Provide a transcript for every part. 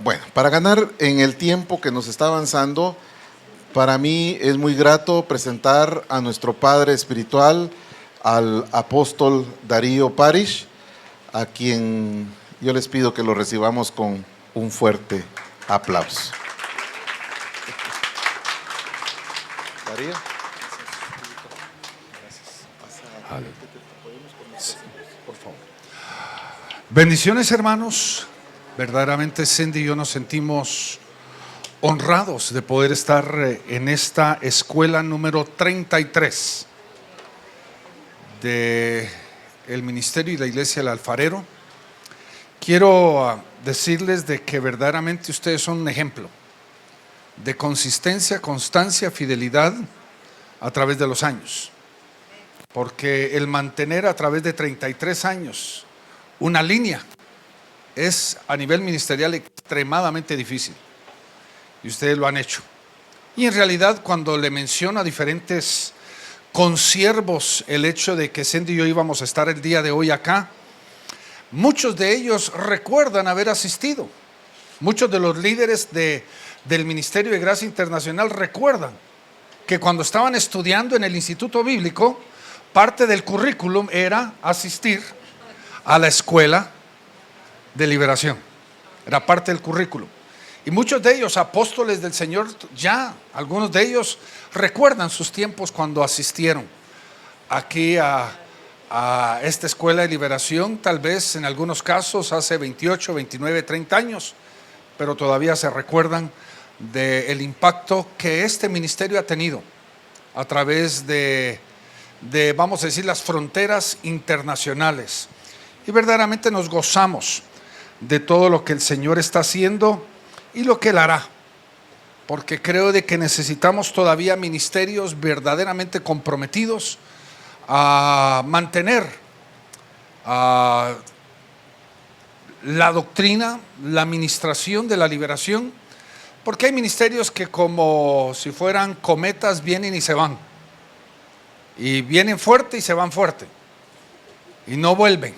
Bueno, para ganar en el tiempo que nos está avanzando, para mí es muy grato presentar a nuestro padre espiritual, al apóstol Darío Parish, a quien yo les pido que lo recibamos con un fuerte aplauso. Darío. Por favor. Bendiciones, hermanos. Verdaderamente Cindy y yo nos sentimos honrados de poder estar en esta escuela número 33 de el Ministerio y la Iglesia del Alfarero. Quiero decirles de que verdaderamente ustedes son un ejemplo de consistencia, constancia, fidelidad a través de los años. Porque el mantener a través de 33 años una línea es a nivel ministerial extremadamente difícil. Y ustedes lo han hecho. Y en realidad cuando le menciono a diferentes consiervos el hecho de que Cindy y yo íbamos a estar el día de hoy acá, muchos de ellos recuerdan haber asistido. Muchos de los líderes del Ministerio de Gracia Internacional recuerdan que cuando estaban estudiando en el Instituto Bíblico, parte del currículum era asistir a la escuela de liberación. Era parte del currículum. Y muchos de ellos, apóstoles del Señor, ya algunos de ellos recuerdan sus tiempos cuando asistieron aquí a esta escuela de liberación, tal vez en algunos casos hace 28, 29, 30 años, pero todavía se recuerdan del impacto que este ministerio ha tenido a través de vamos a decir, las fronteras internacionales. Y verdaderamente nos gozamos de todo lo que el Señor está haciendo y lo que Él hará, porque creo de que necesitamos todavía ministerios verdaderamente comprometidos a mantener la doctrina, la administración de la liberación, porque hay ministerios que como si fueran cometas vienen y se van, y vienen fuerte y se van fuerte y no vuelven,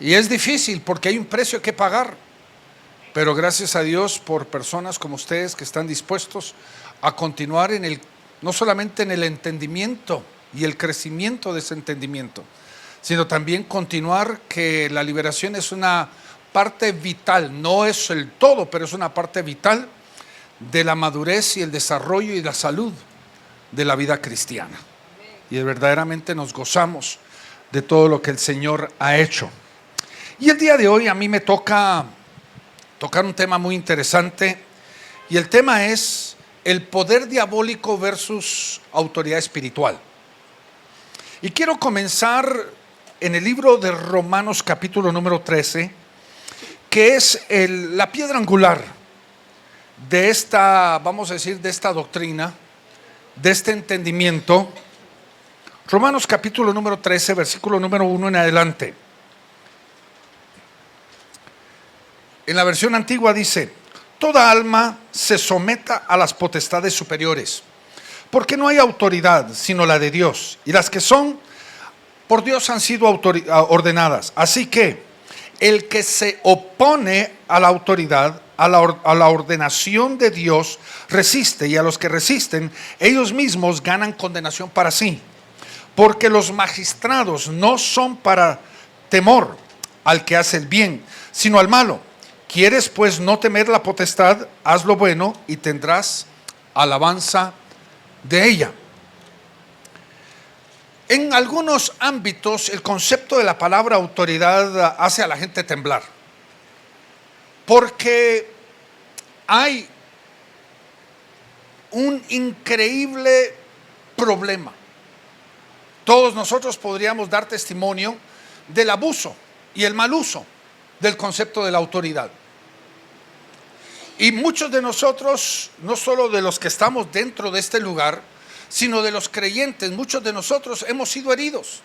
y es difícil porque hay un precio que pagar. Pero gracias a Dios por personas como ustedes que están dispuestos a continuar no solamente en el entendimiento y el crecimiento de ese entendimiento, sino también continuar que la liberación es una parte vital, no es el todo, pero es una parte vital de la madurez y el desarrollo y la salud de la vida cristiana. Y verdaderamente nos gozamos de todo lo que el Señor ha hecho. Y el día de hoy a mí me toca tocar un tema muy interesante, y el tema es el poder diabólico versus autoridad espiritual. Y quiero comenzar en el libro de Romanos capítulo número 13, que es la piedra angular de esta, vamos a decir, de esta doctrina, de este entendimiento. Romanos capítulo número 13, versículo número 1 en adelante. En la versión antigua dice: toda alma se someta a las potestades superiores, porque no hay autoridad sino la de Dios, y las que son por Dios han sido ordenadas. Así que el que se opone a la autoridad, a la ordenación de Dios, resiste, y a los que resisten, ellos mismos ganan condenación para sí. Porque los magistrados no son para temor al que hace el bien, sino al malo. ¿Quieres pues no temer la potestad? Haz lo bueno y tendrás alabanza de ella. En algunos ámbitos el concepto de la palabra autoridad hace a la gente temblar, porque hay un increíble problema. Todos nosotros podríamos dar testimonio del abuso y el mal uso del concepto de la autoridad. Y muchos de nosotros, no solo de los que estamos dentro de este lugar, sino de los creyentes, muchos de nosotros hemos sido heridos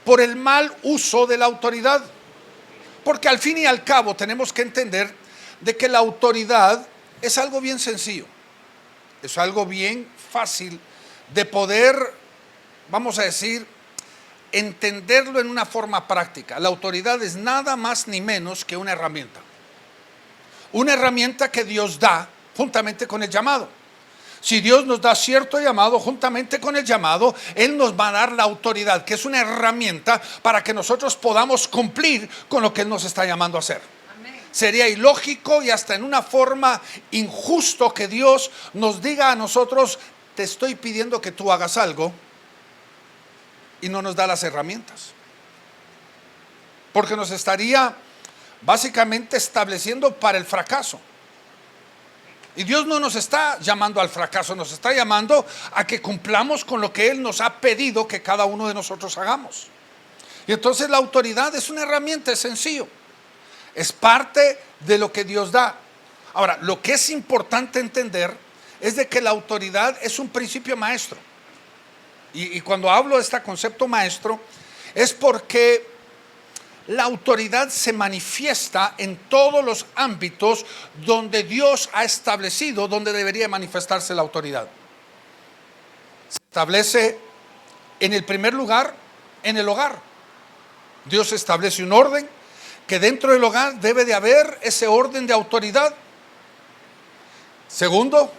por el mal uso de la autoridad. Porque al fin y al cabo tenemos que entender de que la autoridad es algo bien sencillo, es algo bien fácil de poder, vamos a decir, entenderlo en una forma práctica. La autoridad es nada más ni menos que una herramienta. una herramienta que Dios da juntamente con el llamado. Si Dios nos da cierto llamado, juntamente con el llamado, Él nos va a dar la autoridad, que es una herramienta para que nosotros podamos cumplir con lo que Él nos está llamando a hacer. Sería ilógico y hasta en una forma injusto que Dios nos diga a nosotros: te estoy pidiendo que tú hagas algo, y no nos da las herramientas. Porque nos estaría básicamente estableciendo para el fracaso. Y Dios no nos está llamando al fracaso, nos está llamando a que cumplamos con lo que Él nos ha pedido que cada uno de nosotros hagamos. Y entonces la autoridad es una herramienta, es sencillo. Es parte de lo que Dios da. Ahora, lo que es importante entender es de que la autoridad es un principio maestro. Y cuando hablo de este concepto maestro, es porque la autoridad se manifiesta en todos los ámbitos donde Dios ha establecido donde debería manifestarse la autoridad. Se establece en el primer lugar en el hogar. Dios establece un orden que dentro del hogar debe de haber ese orden de autoridad. Segundo,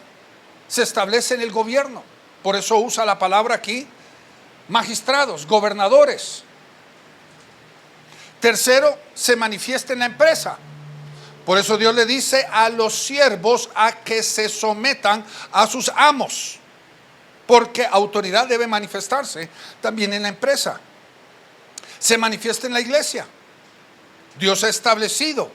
se establece en el gobierno. Por eso usa la palabra aquí magistrados, gobernadores. Tercero, se manifiesta en la empresa. Por eso Dios le dice a los siervos a que se sometan a sus amos, porque autoridad debe manifestarse también en la empresa. Se manifiesta en la iglesia. Dios ha establecido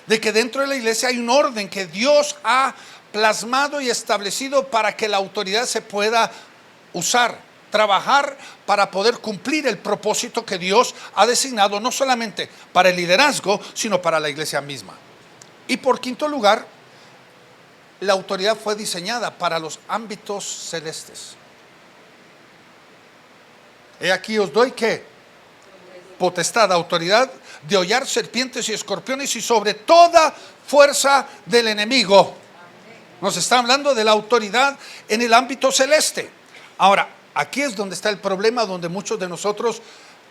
de que dentro de la iglesia hay un orden que Dios ha plasmado y establecido para que la autoridad se pueda usar, trabajar para poder cumplir el propósito que Dios ha designado, no solamente para el liderazgo, sino para la iglesia misma. Y por quinto lugar, la autoridad fue diseñada para los ámbitos celestes. He aquí os doy ¿qué? Potestad, autoridad de hollar serpientes y escorpiones y sobre toda fuerza del enemigo. Nos está hablando de la autoridad en el ámbito celeste. Ahora, aquí es donde está el problema, donde muchos de nosotros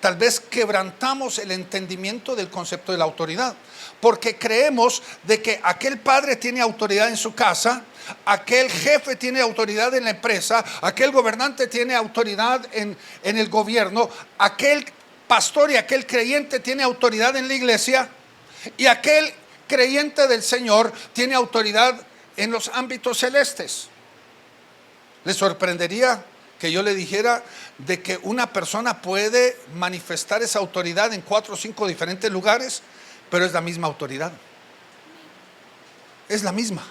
tal vez quebrantamos el entendimiento del concepto de la autoridad, porque creemos de que aquel padre tiene autoridad en su casa, aquel jefe tiene autoridad en la empresa, aquel gobernante tiene autoridad en el gobierno, aquel pastor y aquel creyente tiene autoridad en la iglesia, y aquel creyente del Señor tiene autoridad en los ámbitos celestes. ¿Les sorprendería que yo le dijera de que una persona puede manifestar esa autoridad en 4 o 5 diferentes lugares, pero es la misma autoridad? Es la misma.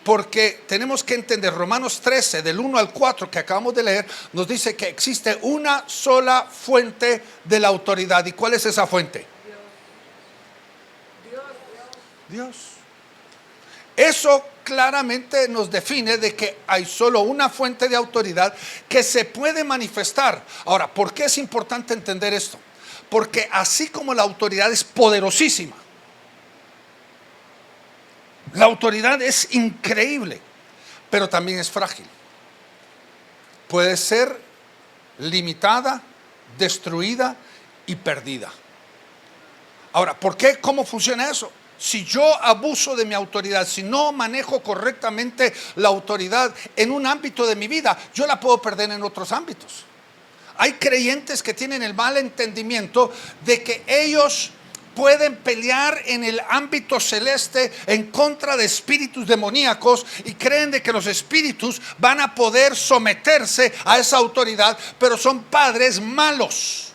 Porque tenemos que entender, Romanos 13, del 1 al 4 que acabamos de leer, nos dice que existe una sola fuente de la autoridad. ¿Y cuál es esa fuente? Dios. Eso claramente nos define de que hay solo una fuente de autoridad que se puede manifestar. Ahora, ¿por qué es importante entender esto? Porque así como la autoridad es poderosísima, la autoridad es increíble, pero también es frágil. Puede ser limitada, destruida y perdida. Ahora, ¿por qué? ¿Cómo funciona eso? Si yo abuso de mi autoridad, si no manejo correctamente la autoridad en un ámbito de mi vida, yo la puedo perder en otros ámbitos. Hay creyentes que tienen el mal entendimiento de que ellos pueden pelear en el ámbito celeste en contra de espíritus demoníacos y creen de que los espíritus van a poder someterse a esa autoridad, pero son padres malos.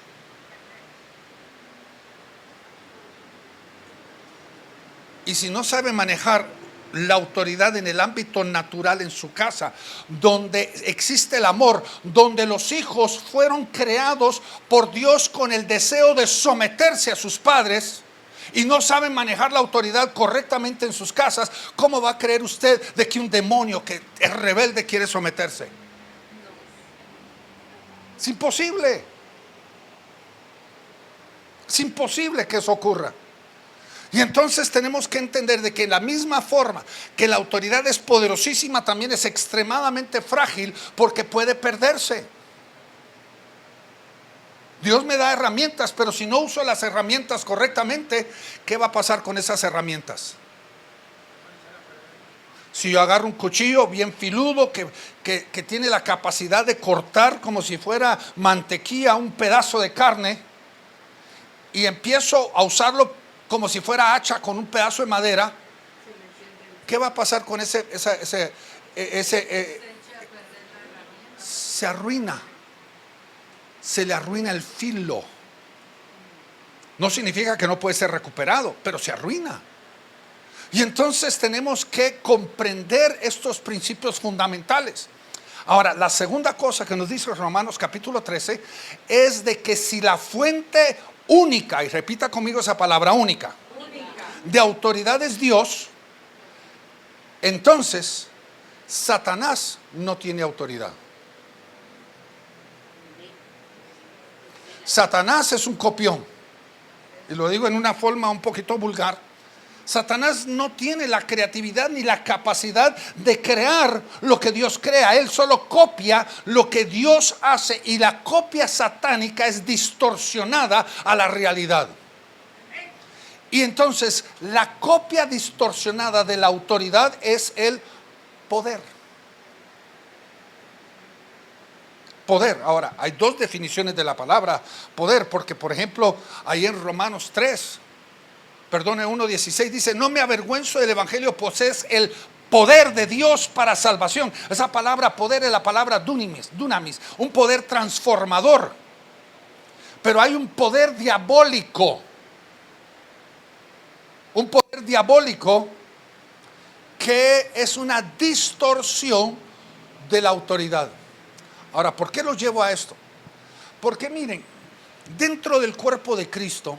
Y si no sabe manejar la autoridad en el ámbito natural en su casa, donde existe el amor, donde los hijos fueron creados por Dios con el deseo de someterse a sus padres, y no saben manejar la autoridad correctamente en sus casas, ¿cómo va a creer usted de que un demonio que es rebelde quiere someterse? Es imposible. Es imposible que eso ocurra. Y entonces tenemos que entender de que la misma forma que la autoridad es poderosísima, también es extremadamente frágil porque puede perderse. Dios me da herramientas, pero si no uso las herramientas correctamente, ¿qué va a pasar con esas herramientas? Si yo agarro un cuchillo bien filudo que tiene la capacidad de cortar como si fuera mantequilla un pedazo de carne y empiezo a usarlo como si fuera hacha con un pedazo de madera, ¿qué va a pasar con se arruina, se le arruina el filo. No significa que no puede ser recuperado, pero se arruina. Y entonces tenemos que comprender estos principios fundamentales. Ahora, la segunda cosa que nos dice Romanos capítulo 13 es de que si la fuente única, y repita conmigo esa palabra única, de autoridad es Dios, entonces Satanás no tiene autoridad. Satanás es un copión, y lo digo en una forma un poquito vulgar. Satanás no tiene la creatividad ni la capacidad de crear lo que Dios crea. Él solo copia lo que Dios hace, y la copia satánica es distorsionada a la realidad. Y entonces la copia distorsionada de la autoridad es el poder. Poder. Ahora, hay dos definiciones de la palabra poder, porque por ejemplo, ahí en Romanos 1:16 dice: no me avergüenzo del evangelio, pues es el poder de Dios para salvación. Esa palabra poder es la palabra dunamis, un poder transformador. Pero hay un poder diabólico. Un poder diabólico que es una distorsión de la autoridad. Ahora, ¿por qué los llevo a esto? Porque miren, dentro del cuerpo de Cristo,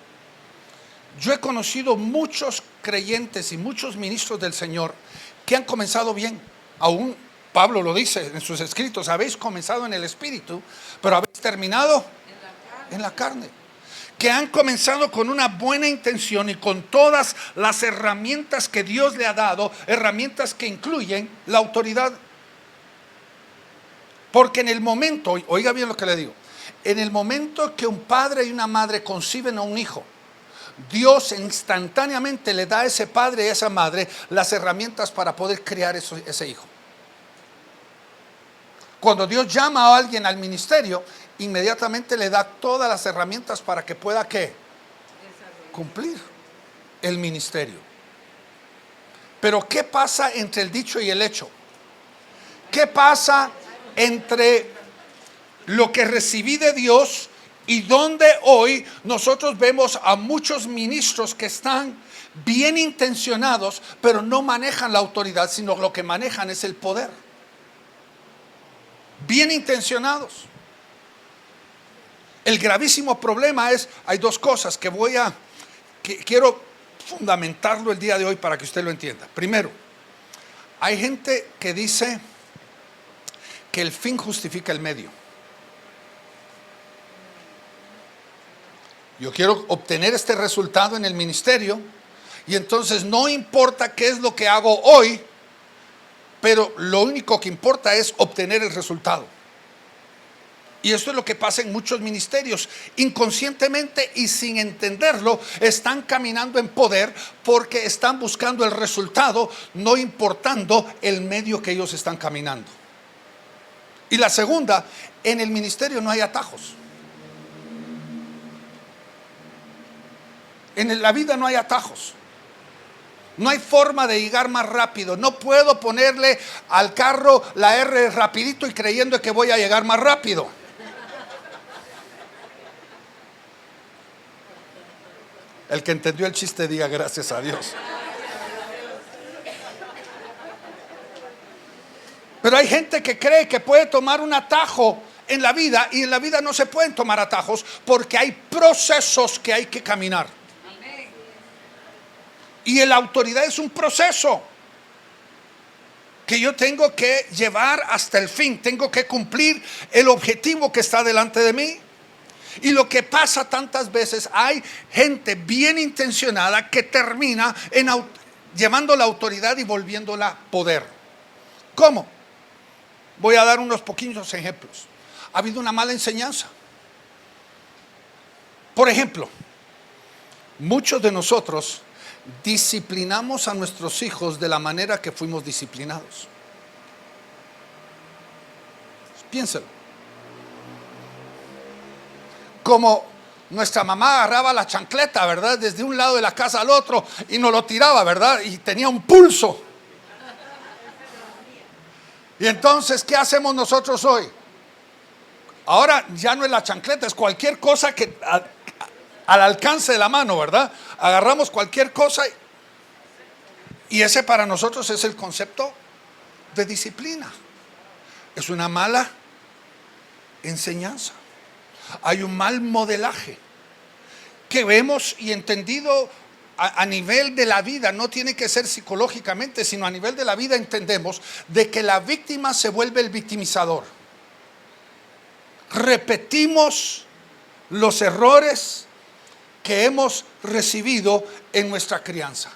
yo he conocido muchos creyentes y muchos ministros del Señor que han comenzado bien. Aún Pablo lo dice en sus escritos: habéis comenzado en el espíritu, pero habéis terminado en la carne. Que han comenzado con una buena intención y con todas las herramientas que Dios le ha dado, herramientas que incluyen la autoridad. Porque en el momento, oiga bien lo que le digo, en el momento que un padre y una madre conciben a un hijo, Dios instantáneamente le da a ese padre y a esa madre las herramientas para poder criar ese hijo. Cuando Dios llama a alguien al ministerio, inmediatamente le da todas las herramientas para que pueda ¿qué? Cumplir el ministerio. Pero ¿qué pasa entre el dicho y el hecho? ¿Qué pasa entre lo que recibí de Dios y donde hoy nosotros vemos a muchos ministros que están bien intencionados, pero no manejan la autoridad, sino lo que manejan es el poder? Bien intencionados. El gravísimo problema es, hay dos cosas que quiero fundamentarlo el día de hoy para que usted lo entienda. Primero, hay gente que dice que el fin justifica el medio. Yo quiero obtener este resultado en el ministerio, y entonces no importa qué es lo que hago hoy, pero lo único que importa es obtener el resultado. Y esto es lo que pasa en muchos ministerios. Inconscientemente y sin entenderlo, están caminando en poder porque están buscando el resultado, no importando el medio que ellos están caminando. Y la segunda, en el ministerio no hay atajos. En la vida no hay atajos. No hay forma de llegar más rápido. No puedo ponerle al carro la R rapidito y creyendo que voy a llegar más rápido. El que entendió el chiste diga gracias a Dios. Pero hay gente que cree que puede tomar un atajo en la vida, y en la vida no se pueden tomar atajos porque hay procesos que hay que caminar. Y la autoridad es un proceso que yo tengo que llevar hasta el fin. Tengo que cumplir el objetivo que está delante de mí. Y lo que pasa tantas veces, hay gente bien intencionada que termina llevando la autoridad y volviéndola poder. ¿Cómo? Voy a dar unos poquitos ejemplos. Ha habido una mala enseñanza. Por ejemplo, muchos de nosotros disciplinamos a nuestros hijos de la manera que fuimos disciplinados. Piénselo. Como nuestra mamá agarraba la chancleta, ¿verdad? Desde un lado de la casa al otro y nos lo tiraba, ¿verdad? Y tenía un pulso. Y entonces, ¿qué hacemos nosotros hoy? Ahora ya no es la chancleta, es cualquier cosa que al alcance de la mano, ¿verdad? Agarramos cualquier cosa y ese para nosotros es el concepto de disciplina. Es una mala enseñanza. Hay un mal modelaje que vemos y entendido a nivel de la vida. No tiene que ser psicológicamente, sino a nivel de la vida entendemos de que la víctima se vuelve el victimizador. Repetimos los errores que hemos recibido en nuestra crianza.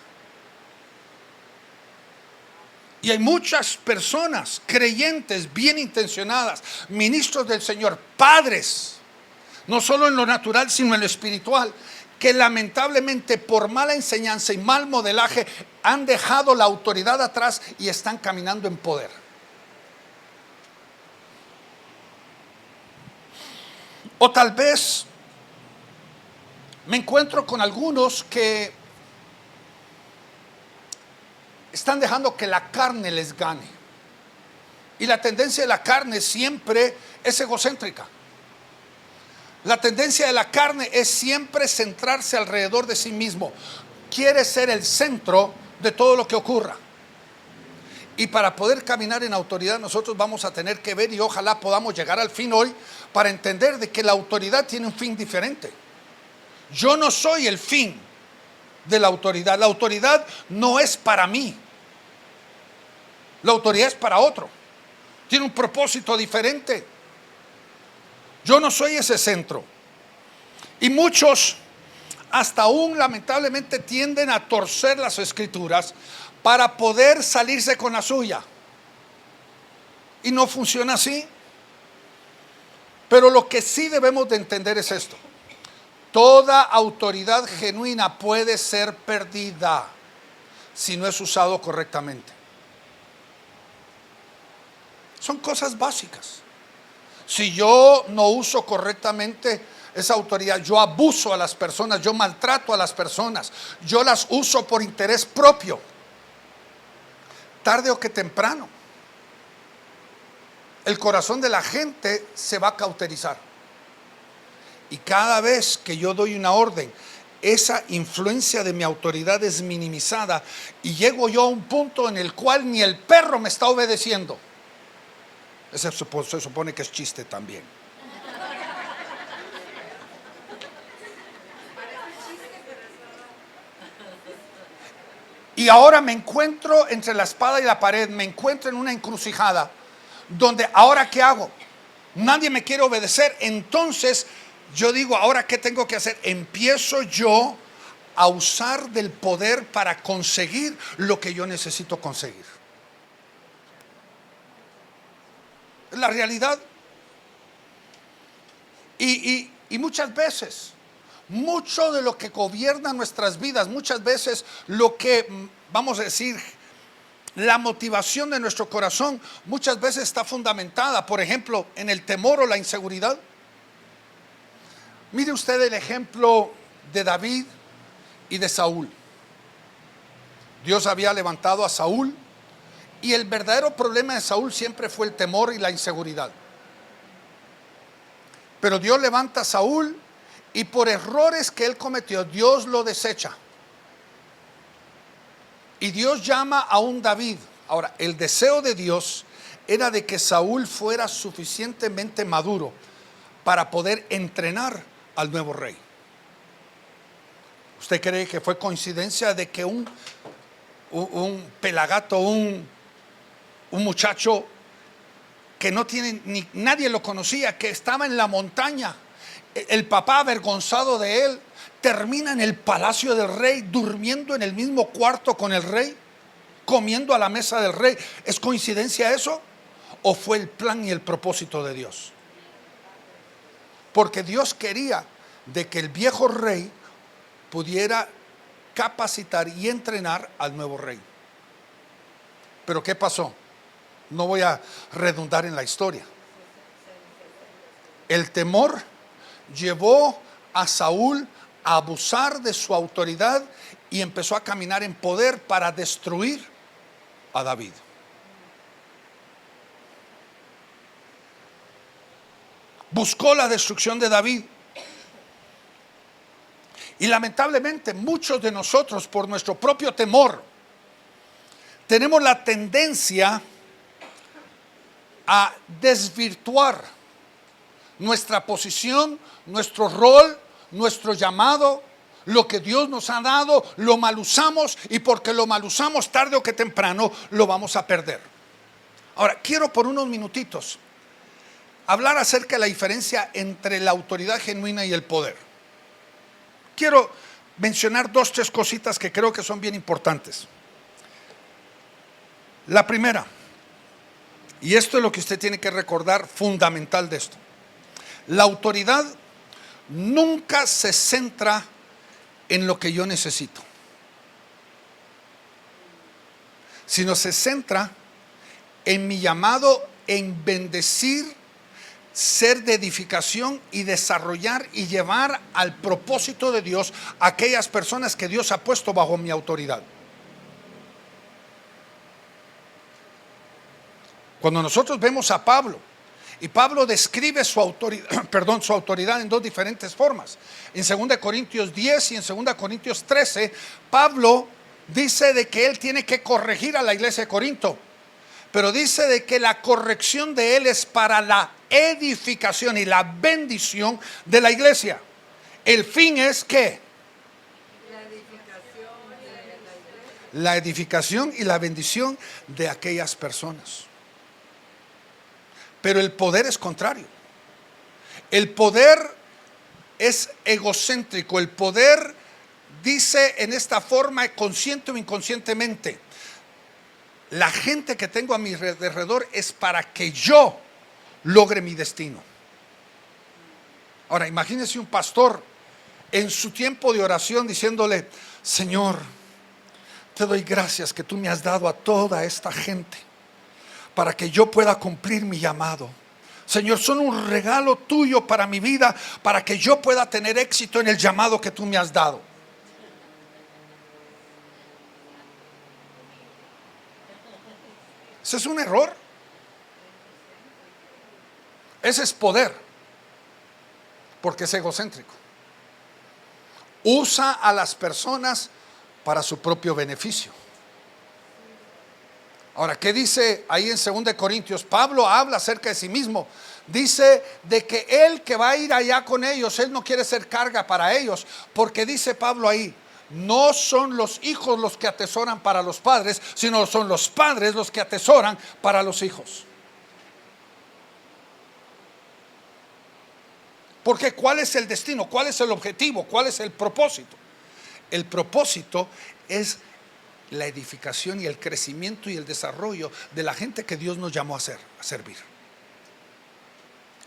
Y hay muchas personas, creyentes, bien intencionadas, ministros del Señor, padres, no solo en lo natural, sino en lo espiritual, que lamentablemente por mala enseñanza y mal modelaje han dejado la autoridad atrás y están caminando en poder. O tal vez me encuentro con algunos que están dejando que la carne les gane. Y la tendencia de la carne siempre es egocéntrica. La tendencia de la carne es siempre centrarse alrededor de sí mismo. Quiere ser el centro de todo lo que ocurra. Y para poder caminar en autoridad nosotros vamos a tener que ver, y ojalá podamos llegar al fin hoy, para entender de que la autoridad tiene un fin diferente. Yo no soy el fin de la autoridad. La autoridad no es para mí. La autoridad es para otro. Tiene un propósito diferente. Yo no soy ese centro. Y muchos hasta aún lamentablemente tienden a torcer las escrituras para poder salirse con la suya. Y no funciona así. Pero lo que sí debemos de entender es esto. Toda autoridad genuina puede ser perdida si no es usado correctamente. Son cosas básicas. Si yo no uso correctamente esa autoridad, yo abuso a las personas, yo maltrato a las personas, yo las uso por interés propio, tarde o que temprano, el corazón de la gente se va a cauterizar. Y cada vez que yo doy una orden, esa influencia de mi autoridad es minimizada y llego yo a un punto en el cual ni el perro me está obedeciendo. Se supone que es chiste también. Y ahora me encuentro entre la espada y la pared, me encuentro en una encrucijada donde ahora ¿qué hago? Nadie me quiere obedecer. Entonces yo digo, ¿ahora qué tengo que hacer? Empiezo yo a usar del poder para conseguir lo que yo necesito conseguir. Es la realidad. Y muchas veces, mucho de lo que gobierna nuestras vidas, muchas veces lo que, vamos a decir, la motivación de nuestro corazón, muchas veces está fundamentada, por ejemplo, en el temor o la inseguridad. Mire usted el ejemplo de David y de Saúl. Dios había levantado a Saúl y el verdadero problema de Saúl siempre fue el temor y la inseguridad. Pero Dios levanta a Saúl y por errores que él cometió, Dios lo desecha. Y Dios llama a un David. Ahora, el deseo de Dios era de que Saúl fuera suficientemente maduro para poder entrenar al nuevo rey. ¿Usted cree que fue coincidencia de que un pelagato, un muchacho que no tiene ni nadie lo conocía, que estaba en la montaña, el papá avergonzado de él, termina en el palacio del rey, durmiendo en el mismo cuarto con el rey, comiendo a la mesa del rey? ¿Es coincidencia eso? ¿O fue el plan y el propósito de Dios? Porque Dios quería de que el viejo rey pudiera capacitar y entrenar al nuevo rey. Pero ¿qué pasó? No voy a redundar en la historia. El temor llevó a Saúl a abusar de su autoridad y empezó a caminar en poder para destruir a David. Buscó la destrucción de David. Y lamentablemente muchos de nosotros, por nuestro propio temor, tenemos la tendencia a desvirtuar nuestra posición, nuestro rol, nuestro llamado, lo que Dios nos ha dado, lo mal usamos, y porque lo mal usamos, tarde o que temprano lo vamos a perder. Ahora, quiero por unos minutitos hablar acerca de la diferencia entre la autoridad genuina y el poder. Quiero mencionar 2, 3 cositas que creo que son bien importantes. La primera, y esto es lo que usted tiene que recordar, fundamental de esto: la autoridad nunca se centra en lo que yo necesito, sino se centra en mi llamado, en bendecir, ser de edificación y desarrollar y llevar al propósito de Dios a aquellas personas que Dios ha puesto bajo mi autoridad. Cuando nosotros vemos a Pablo, y Pablo describe su autoridad, su autoridad en 2 diferentes formas. En 2 Corintios 10 y en 2 Corintios 13, Pablo dice de que él tiene que corregir a la iglesia de Corinto, pero dice de que la corrección de él es para la edificación y la bendición de la iglesia. El fin es ¿qué? La edificación y la bendición de aquellas personas. Pero el poder es contrario. El poder es egocéntrico. El poder dice en esta forma, consciente o inconscientemente: la gente que tengo a mi alrededor es para que yo logre mi destino. Ahora, imagínese un pastor en su tiempo de oración diciéndole: Señor, te doy gracias que tú me has dado a toda esta gente para que yo pueda cumplir mi llamado. Señor, son un regalo tuyo para mi vida, para que yo pueda tener éxito en el llamado que tú me has dado. Ese es un error. Ese es poder, porque es egocéntrico. Usa a las personas para su propio beneficio. Ahora, ¿qué dice ahí en 2 Corintios? Pablo habla acerca de sí mismo. Dice de que él que va a ir allá con ellos, él no quiere ser carga para ellos, porque dice Pablo ahí: no son los hijos los que atesoran para los padres, sino son los padres los que atesoran para los hijos. Porque ¿cuál es el destino? ¿Cuál es el objetivo? ¿Cuál es el propósito? El propósito es la edificación y el crecimiento y el desarrollo de la gente que Dios nos llamó a servir.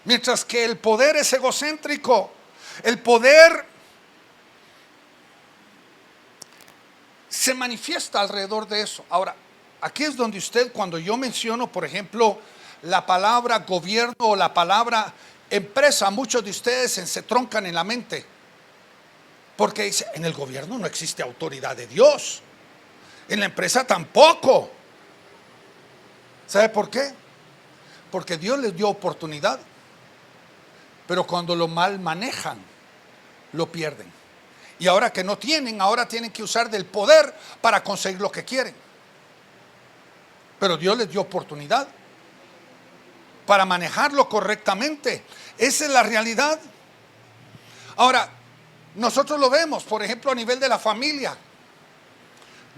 Mientras que el poder es egocéntrico. El poder se manifiesta alrededor de eso. Ahora, aquí es donde usted, cuando yo menciono, por ejemplo, la palabra gobierno o la palabra empresa, muchos de ustedes se troncan en la mente, porque dice: en el gobierno no existe autoridad de Dios, en la empresa tampoco. ¿Sabe por qué? Porque Dios les dio oportunidad, pero cuando lo mal manejan, lo pierden. Y ahora que no tienen, ahora tienen que usar del poder para conseguir lo que quieren. Pero Dios les dio oportunidad para manejarlo correctamente. Esa es la realidad. Ahora, nosotros lo vemos, por ejemplo, a nivel de la familia,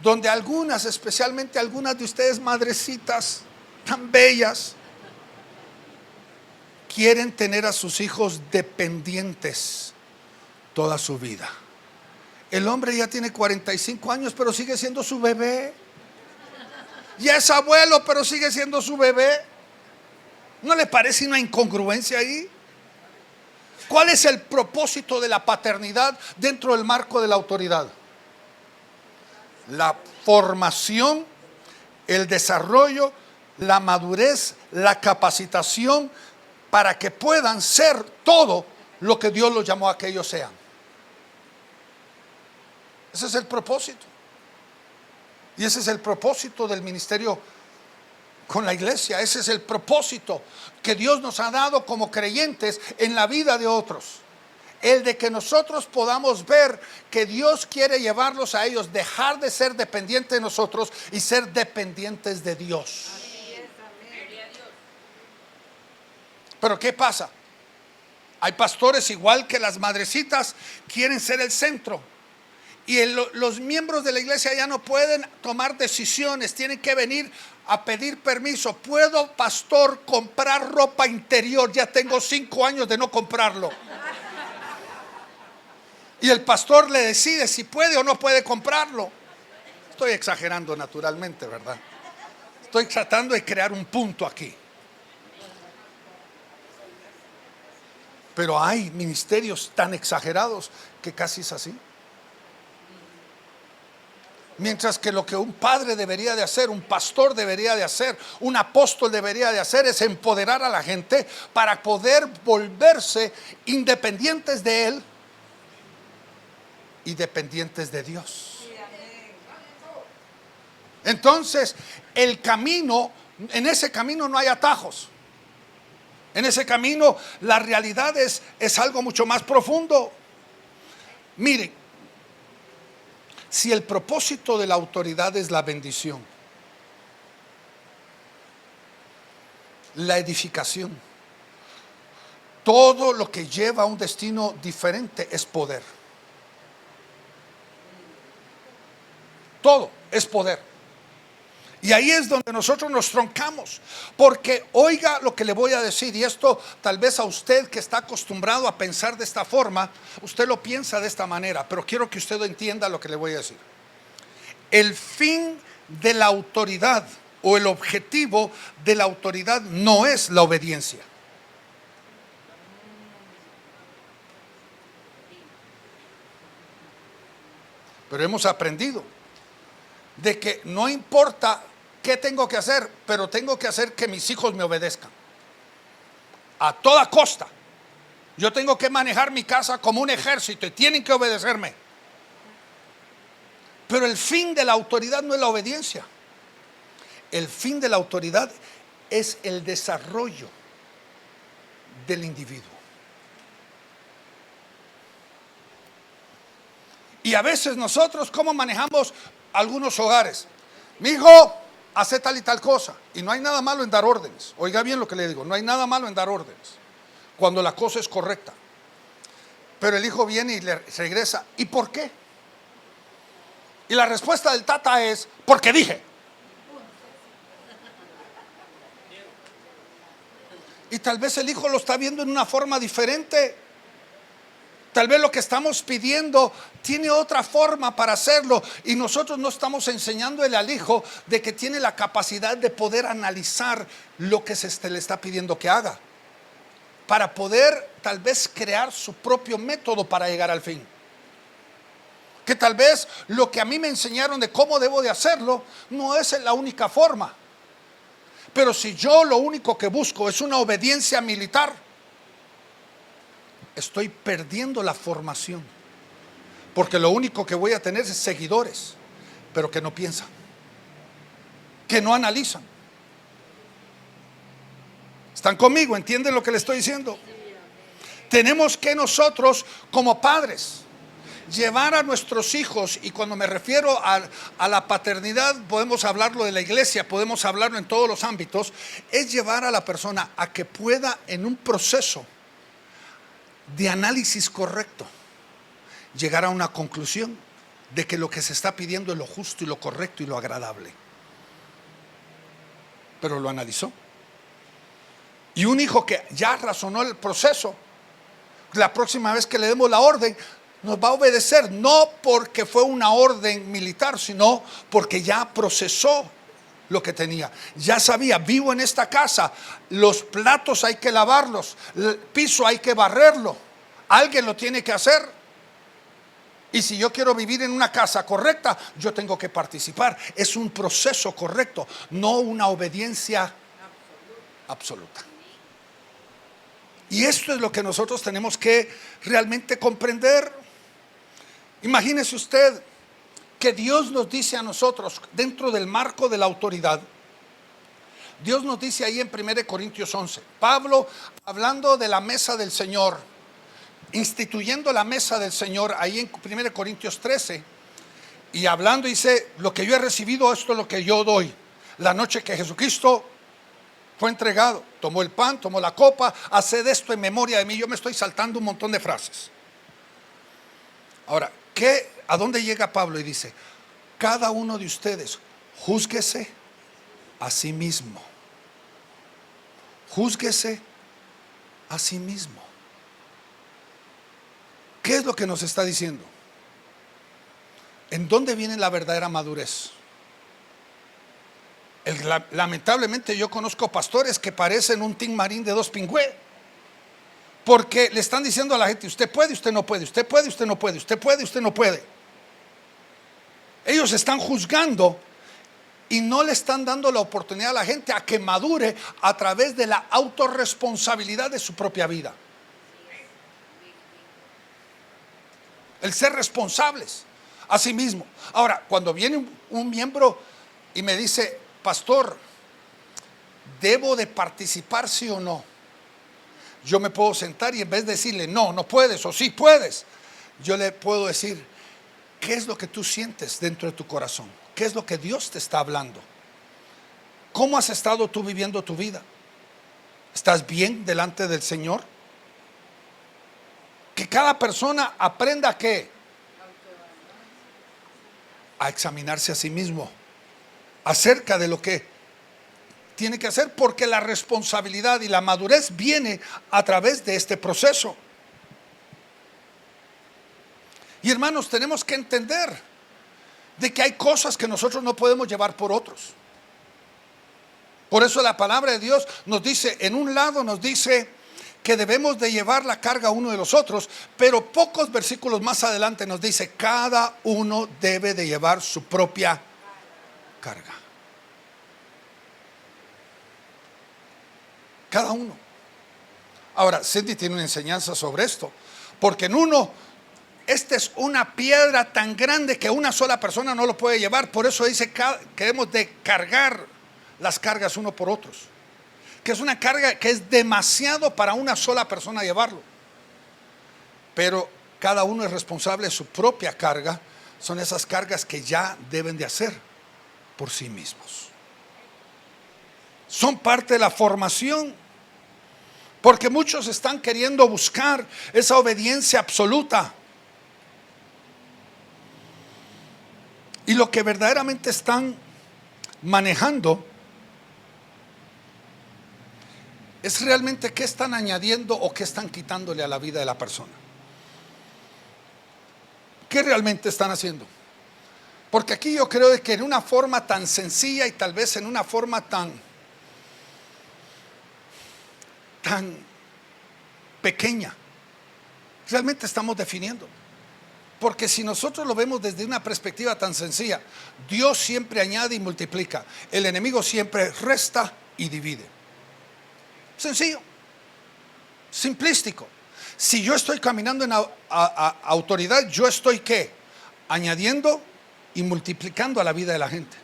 donde algunas, especialmente algunas de ustedes madrecitas tan bellas, quieren tener a sus hijos dependientes toda su vida. El hombre ya tiene 45 años, pero sigue siendo su bebé. Ya es abuelo, pero sigue siendo su bebé. ¿No le parece una incongruencia ahí? ¿Cuál es el propósito de la paternidad dentro del marco de la autoridad? la formación, el desarrollo, la madurez, la capacitación para que puedan ser todo lo que Dios los llamó a que ellos sean. Ese es el propósito. Y ese es el propósito del ministerio con la iglesia. Ese es el propósito que Dios nos ha dado como creyentes en la vida de otros. El de que nosotros podamos ver que Dios quiere llevarlos a ellos, dejar de ser dependientes de nosotros y ser dependientes de Dios. Pero ¿qué pasa? Hay pastores igual que las madrecitas, quieren ser el centro. Y los miembros de la iglesia ya no pueden tomar decisiones, tienen que venir a pedir permiso. ¿Puedo, pastor, comprar ropa interior? Ya tengo 5 años de no comprarlo. Y el pastor le decide si puede o no puede comprarlo. Estoy exagerando naturalmente, ¿verdad? Estoy tratando de crear un punto aquí. Pero hay ministerios tan exagerados que casi es así. Mientras que lo que un padre debería de hacer, un pastor debería de hacer, un apóstol debería de hacer es empoderar a la gente para poder volverse independientes de él y dependientes de Dios. Entonces, el camino, en ese camino no hay atajos. En ese camino la realidad es algo mucho más profundo. Miren, si el propósito de la autoridad es la bendición, la edificación, todo lo que lleva a un destino diferente es poder. Todo es poder. Y ahí es donde nosotros nos troncamos. Porque oiga lo que le voy a decir. Y esto tal vez a usted que está acostumbrado a pensar de esta forma, usted lo piensa de esta manera. Pero quiero que usted entienda lo que le voy a decir. El fin de la autoridad o el objetivo de la autoridad no es la obediencia. Pero hemos aprendido de que no importa qué tengo que hacer, pero tengo que hacer que mis hijos me obedezcan. A toda costa. Yo tengo que manejar mi casa como un ejército y tienen que obedecerme. Pero el fin de la autoridad no es la obediencia. El fin de la autoridad es el desarrollo del individuo. Y a veces nosotros, ¿cómo manejamos algunos hogares? Mi hijo, hace tal y tal cosa. Y no hay nada malo en dar órdenes. Oiga bien lo que le digo, no hay nada malo en dar órdenes cuando la cosa es correcta. Pero el hijo viene y le regresa. ¿Y por qué? Y la respuesta del tata es, porque dije. Y tal vez el hijo lo está viendo en una forma diferente. Tal vez lo que estamos pidiendo tiene otra forma para hacerlo y nosotros no estamos enseñándole al hijo de que tiene la capacidad de poder analizar lo que se le está pidiendo que haga, para poder tal vez crear su propio método para llegar al fin. Que tal vez lo que a mí me enseñaron de cómo debo de hacerlo no es la única forma. Pero si yo lo único que busco es una obediencia militar, estoy perdiendo la formación. Porque lo único que voy a tener es seguidores, pero que no piensan, que no analizan. ¿Están conmigo? ¿Entienden lo que le estoy diciendo? Tenemos que nosotros como padres llevar a nuestros hijos, y cuando me refiero a la paternidad, podemos hablarlo de la iglesia, podemos hablarlo en todos los ámbitos, es llevar a la persona a que pueda en un proceso de análisis correcto llegar a una conclusión de que lo que se está pidiendo es lo justo y lo correcto y lo agradable. Pero lo analizó. Y un hijo que ya razonó el proceso, la próxima vez que le demos la orden, nos va a obedecer, no porque fue una orden militar, sino porque ya procesó lo que tenía. Ya sabía, vivo en esta casa, los platos hay que lavarlos, el piso hay que barrerlo, alguien lo tiene que hacer. Y si yo quiero vivir en una casa correcta, yo tengo que participar. Es un proceso correcto, no una obediencia absoluta. Y esto es lo que nosotros tenemos que realmente comprender. Imagínese usted que Dios nos dice a nosotros, dentro del marco de la autoridad, Dios nos dice ahí en 1 Corintios 11, Pablo hablando de la mesa del Señor, instituyendo la mesa del Señor ahí en 1 Corintios 13, y hablando dice, lo que yo he recibido, esto es lo que yo doy. La noche que Jesucristo fue entregado, tomó el pan, tomó la copa, haced esto en memoria de mí. Yo me estoy saltando un montón de frases. Ahora, ¿a dónde llega Pablo? Y dice, cada uno de ustedes júzguese a sí mismo. Júzguese a sí mismo. ¿Qué es lo que nos está diciendo? ¿En dónde viene la verdadera madurez? Lamentablemente yo conozco pastores que parecen un tin marín de 2 pingües, porque le están diciendo a la gente, usted puede, usted no puede, usted puede, usted no puede, usted puede, usted no puede. Ellos están juzgando y no le están dando la oportunidad a la gente a que madure a través de la autorresponsabilidad de su propia vida. El ser responsables a sí mismo. Ahora, cuando viene un miembro y me dice, pastor, ¿debo de participar sí o no? Yo me puedo sentar y en vez de decirle, no, no puedes o sí puedes, yo le puedo decir, ¿qué es lo que tú sientes dentro de tu corazón? ¿Qué es lo que Dios te está hablando? ¿Cómo has estado tú viviendo tu vida? ¿Estás bien delante del Señor? Que cada persona aprenda ¿qué? A examinarse a sí mismo acerca de lo que tiene que hacer, porque la responsabilidad y la madurez viene a través de este proceso. Y hermanos, tenemos que entender de que hay cosas que nosotros no podemos llevar por otros. Por eso la palabra de Dios nos dice, en un lado nos dice que debemos de llevar la carga uno de los otros, pero pocos versículos más adelante nos dice, cada uno debe de llevar su propia carga. Cada uno. Ahora, Cindy tiene una enseñanza sobre esto, porque en uno, esta es una piedra tan grande que una sola persona no lo puede llevar. Por eso dice que debemos de cargar las cargas uno por otros, que es una carga que es demasiado para una sola persona llevarlo. Pero cada uno es responsable de su propia carga. Son esas cargas que ya deben de hacer por sí mismos. Son parte de la formación, porque muchos están queriendo buscar esa obediencia absoluta. Y lo que verdaderamente están manejando es realmente qué están añadiendo o qué están quitándole a la vida de la persona. ¿Qué realmente están haciendo? Porque aquí yo creo que en una forma tan sencilla y tal vez en una forma tan pequeña, realmente estamos definiendo. Porque si nosotros lo vemos desde una perspectiva tan sencilla, Dios siempre añade y multiplica. El enemigo siempre resta y divide. Sencillo, simplístico. Si yo estoy caminando en autoridad, yo estoy ¿qué? Añadiendo y multiplicando a la vida de la gente.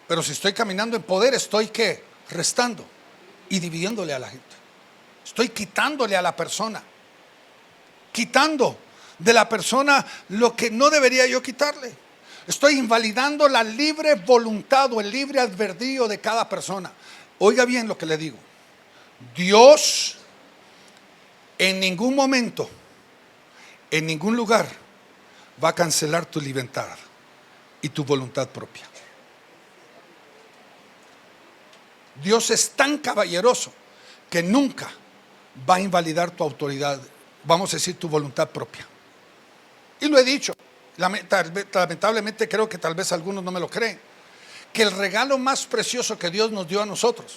Pero si estoy caminando en poder, estoy ¿qué? Restando y dividiéndole a la gente. Estoy quitándole a la persona, quitando de la persona lo que no debería yo quitarle. Estoy invalidando la libre voluntad o el libre albedrío de cada persona. Oiga bien lo que le digo. Dios en ningún momento, en ningún lugar, va a cancelar tu libertad y tu voluntad propia. Dios es tan caballeroso que nunca va a invalidar tu autoridad, vamos a decir tu voluntad propia. Y lo he dicho, lamentablemente creo que tal vez algunos no me lo creen, que el regalo más precioso que Dios nos dio a nosotros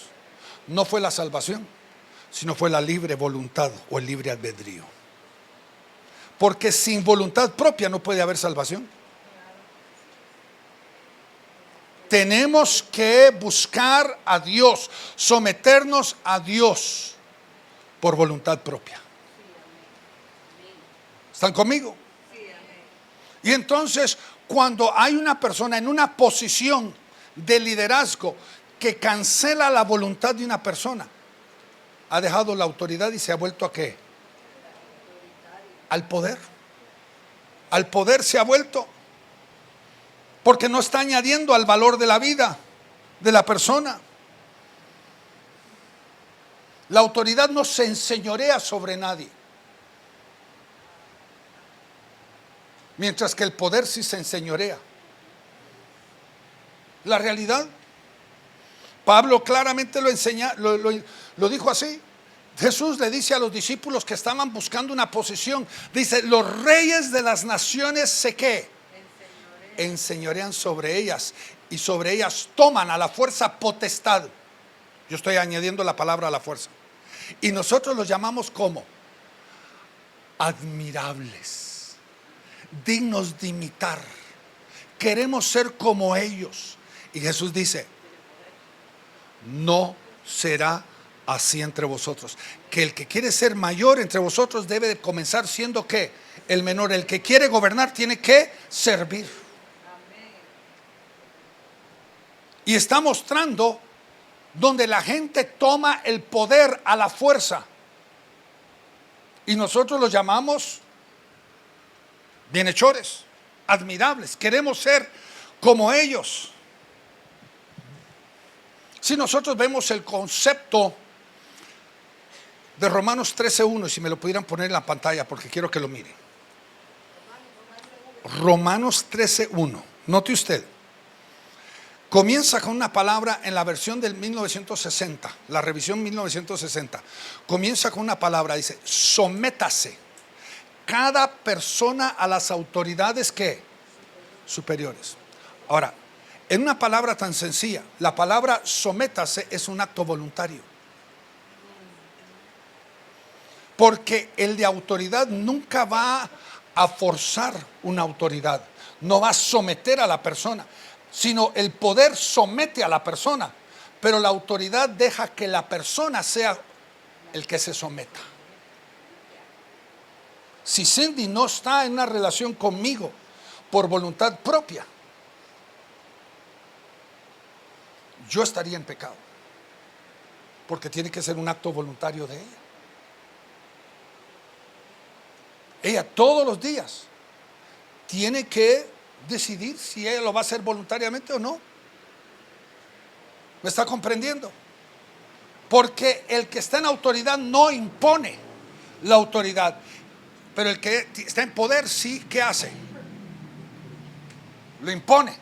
no fue la salvación, sino fue la libre voluntad o el libre albedrío. Porque sin voluntad propia no puede haber salvación. Tenemos que buscar a Dios, someternos a Dios por voluntad propia. ¿Están conmigo? Y entonces, cuando hay una persona en una posición de liderazgo que cancela la voluntad de una persona, ha dejado la autoridad y se ha vuelto ¿a qué? Al poder. Al poder se ha vuelto. Porque no está añadiendo al valor de la vida de la persona. La autoridad no se enseñorea sobre nadie. Mientras que el poder sí se enseñorea. La realidad, Pablo claramente lo dijo así. Jesús le dice a los discípulos que estaban buscando una posición, dice, los reyes de las naciones se ¿qué? Enseñorean sobre ellas, y sobre ellas toman a la fuerza potestad. Yo estoy añadiendo la palabra a la fuerza. Y nosotros los llamamos como admirables, dignos de imitar. Queremos ser como ellos. Y Jesús dice, no será así entre vosotros. Que el que quiere ser mayor entre vosotros debe de comenzar siendo ¿qué? El menor. El que quiere gobernar tiene que servir. Y está mostrando donde la gente toma el poder a la fuerza. Y nosotros los llamamos bienhechores, admirables. Queremos ser como ellos. Si nosotros vemos el concepto de Romanos 13:1, si me lo pudieran poner en la pantalla porque quiero que lo miren. Romanos 13:1. Note usted. Comienza con una palabra en la versión del 1960, la revisión 1960. Comienza con una palabra, dice, sométase cada persona a las autoridades ¿qué? Superiores. Ahora, en una palabra tan sencilla, la palabra sométase es un acto voluntario. Porque el de autoridad nunca va a forzar una autoridad, no va a someter a la persona, sino el poder somete a la persona, pero la autoridad deja que la persona sea el que se someta. Si Cindy no está en una relación conmigo por voluntad propia, yo estaría en pecado, porque tiene que ser un acto voluntario de ella. Ella todos los días tiene que decidir si ella lo va a hacer voluntariamente o no. ¿Me está comprendiendo? Porque el que está en autoridad no impone la autoridad, pero el que está en poder sí, ¿qué hace? Lo impone,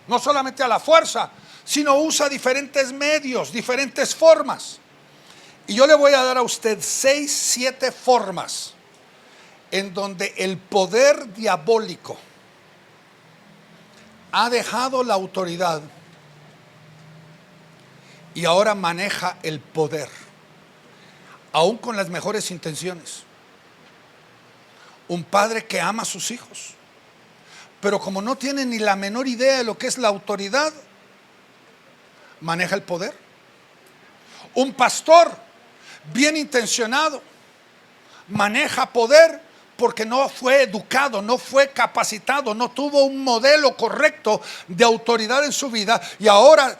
no solamente a la fuerza, sino usa diferentes medios, diferentes formas. Y yo le voy a dar a usted 6, 7 formas en donde el poder diabólico ha dejado la autoridad y ahora maneja el poder, aún con las mejores intenciones. Un padre que ama a sus hijos, pero como no tiene ni la menor idea de lo que es la autoridad, maneja el poder. Un pastor bien intencionado maneja poder porque no fue educado, no fue capacitado, no tuvo un modelo correcto de autoridad en su vida, y ahora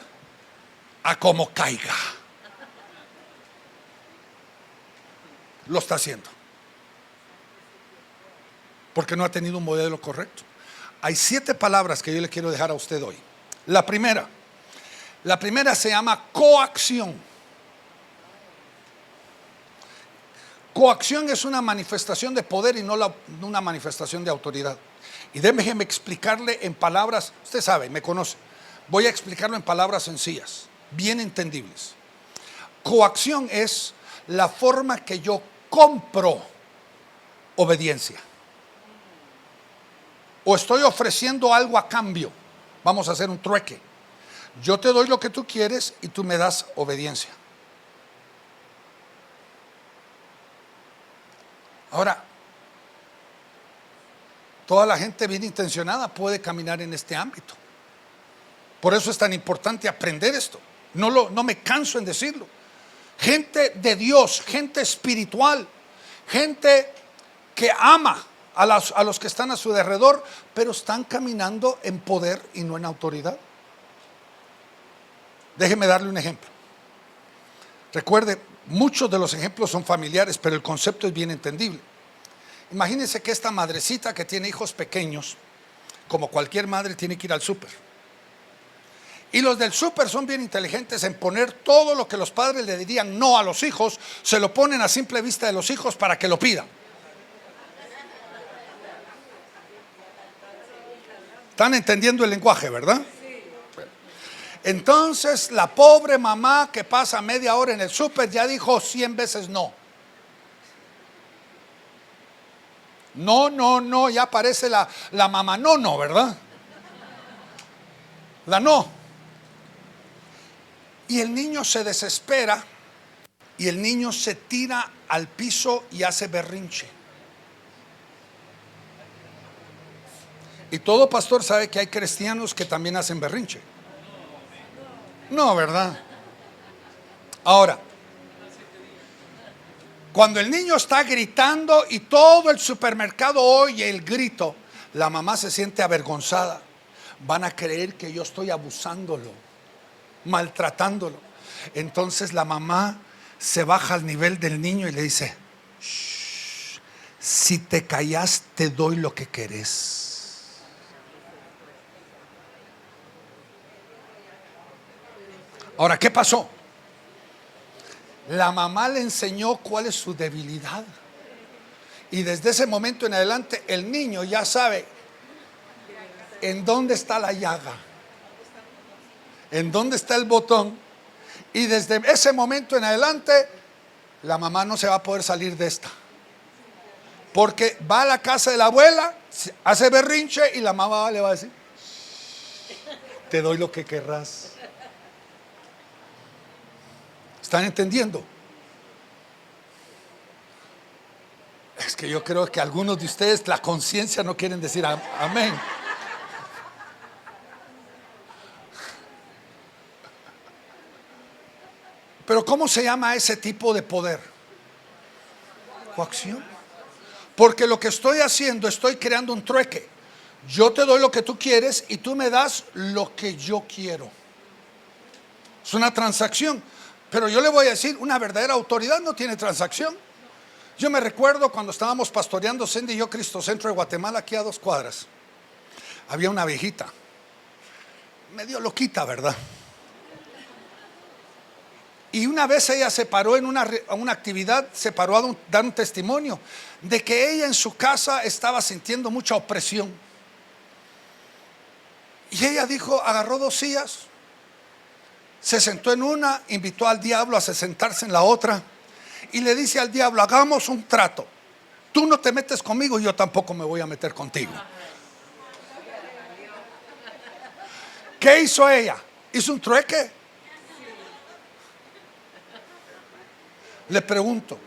a como caiga lo está haciendo porque no ha tenido un modelo correcto. Hay 7 palabras que yo le quiero dejar a usted hoy. La primera se llama coacción. Coacción es una manifestación de poder y no una manifestación de autoridad. Y déjeme explicarle en palabras, usted sabe, me conoce. Voy a explicarlo en palabras sencillas, bien entendibles. Coacción es la forma que yo compro obediencia. O estoy ofreciendo algo a cambio. Vamos a hacer un trueque. Yo te doy lo que tú quieres y tú me das obediencia. Ahora, Toda la gente bien intencionada puede caminar en este ámbito. Por eso es tan importante aprender esto. No me canso en decirlo. Gente de Dios, gente espiritual, gente que ama a los que están a su alrededor, pero están caminando en poder y no en autoridad. Déjeme darle un ejemplo. Recuerde, muchos de los ejemplos son familiares, pero el concepto es bien entendible. Imagínense que esta madrecita que tiene hijos pequeños, como cualquier madre, tiene que ir al súper. Y los del súper son bien inteligentes en poner todo lo que los padres le dirían no a los hijos, se lo ponen a simple vista de los hijos para que lo pidan. ¿Están entendiendo el lenguaje, verdad? Entonces la pobre mamá que pasa media hora en el súper ya dijo 100 veces no. No, ya aparece la mamá no, ¿verdad? La no. Y el niño se desespera y el niño se tira al piso y hace berrinche. Y todo pastor sabe que hay cristianos que también hacen berrinche. No, ¿verdad? Ahora, cuando el niño está gritando y todo el supermercado oye el grito, la mamá se siente avergonzada. Van a creer que yo estoy abusándolo, maltratándolo. Entonces la mamá se baja al nivel del niño y le dice: "Shh, si te callas te doy lo que querés". Ahora, ¿qué pasó? La mamá le enseñó cuál es su debilidad. Y desde ese momento en adelante el niño ya sabe en dónde está la llaga, en dónde está el botón. Y desde ese momento en adelante la mamá no se va a poder salir de esta. Porque va a la casa de la abuela, hace berrinche y la mamá le va a decir: te doy lo que querrás. ¿Están entendiendo? Es que yo creo que algunos de ustedes la conciencia no quieren decir amén. Pero ¿cómo se llama ese tipo de poder? Coacción. Porque lo que estoy haciendo, estoy creando un trueque. Yo te doy lo que tú quieres y tú me das lo que yo quiero. Es una transacción. Pero yo le voy a decir, una verdadera autoridad no tiene transacción. Yo me recuerdo cuando estábamos pastoreando Cindy y yo Cristo Centro de Guatemala, aquí a 2 cuadras. Había una viejita, medio loquita, ¿verdad? Y una vez ella se paró en una actividad, se paró a dar un testimonio de que ella en su casa estaba sintiendo mucha opresión. Y ella dijo, agarró 2 sillas, se sentó en una, invitó al diablo a sentarse en la otra y le dice al diablo: hagamos un trato. Tú no te metes conmigo y yo tampoco me voy a meter contigo. ¿Qué hizo ella? ¿Hizo un trueque? Le pregunto,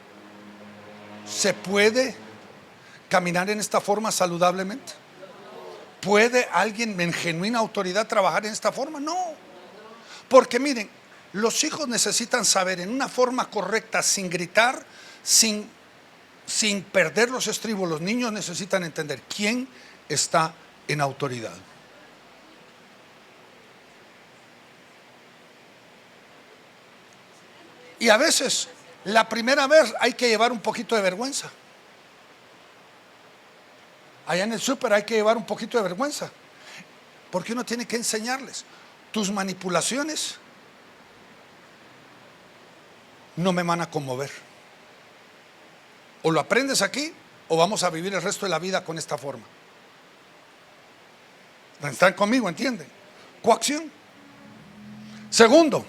¿se puede caminar en esta forma saludablemente? ¿Puede alguien en genuina autoridad trabajar en esta forma? No. Porque miren, los hijos necesitan saber en una forma correcta, sin gritar, sin perder los estribos. Los niños necesitan entender quién está en autoridad. Y a veces, la primera vez hay que llevar un poquito de vergüenza. Allá en el súper hay que llevar un poquito de vergüenza. Porque uno tiene que enseñarles. Tus manipulaciones no me van a conmover. O lo aprendes aquí o vamos a vivir el resto de la vida con esta forma. ¿Están conmigo? ¿Entienden? Coacción. Segundo,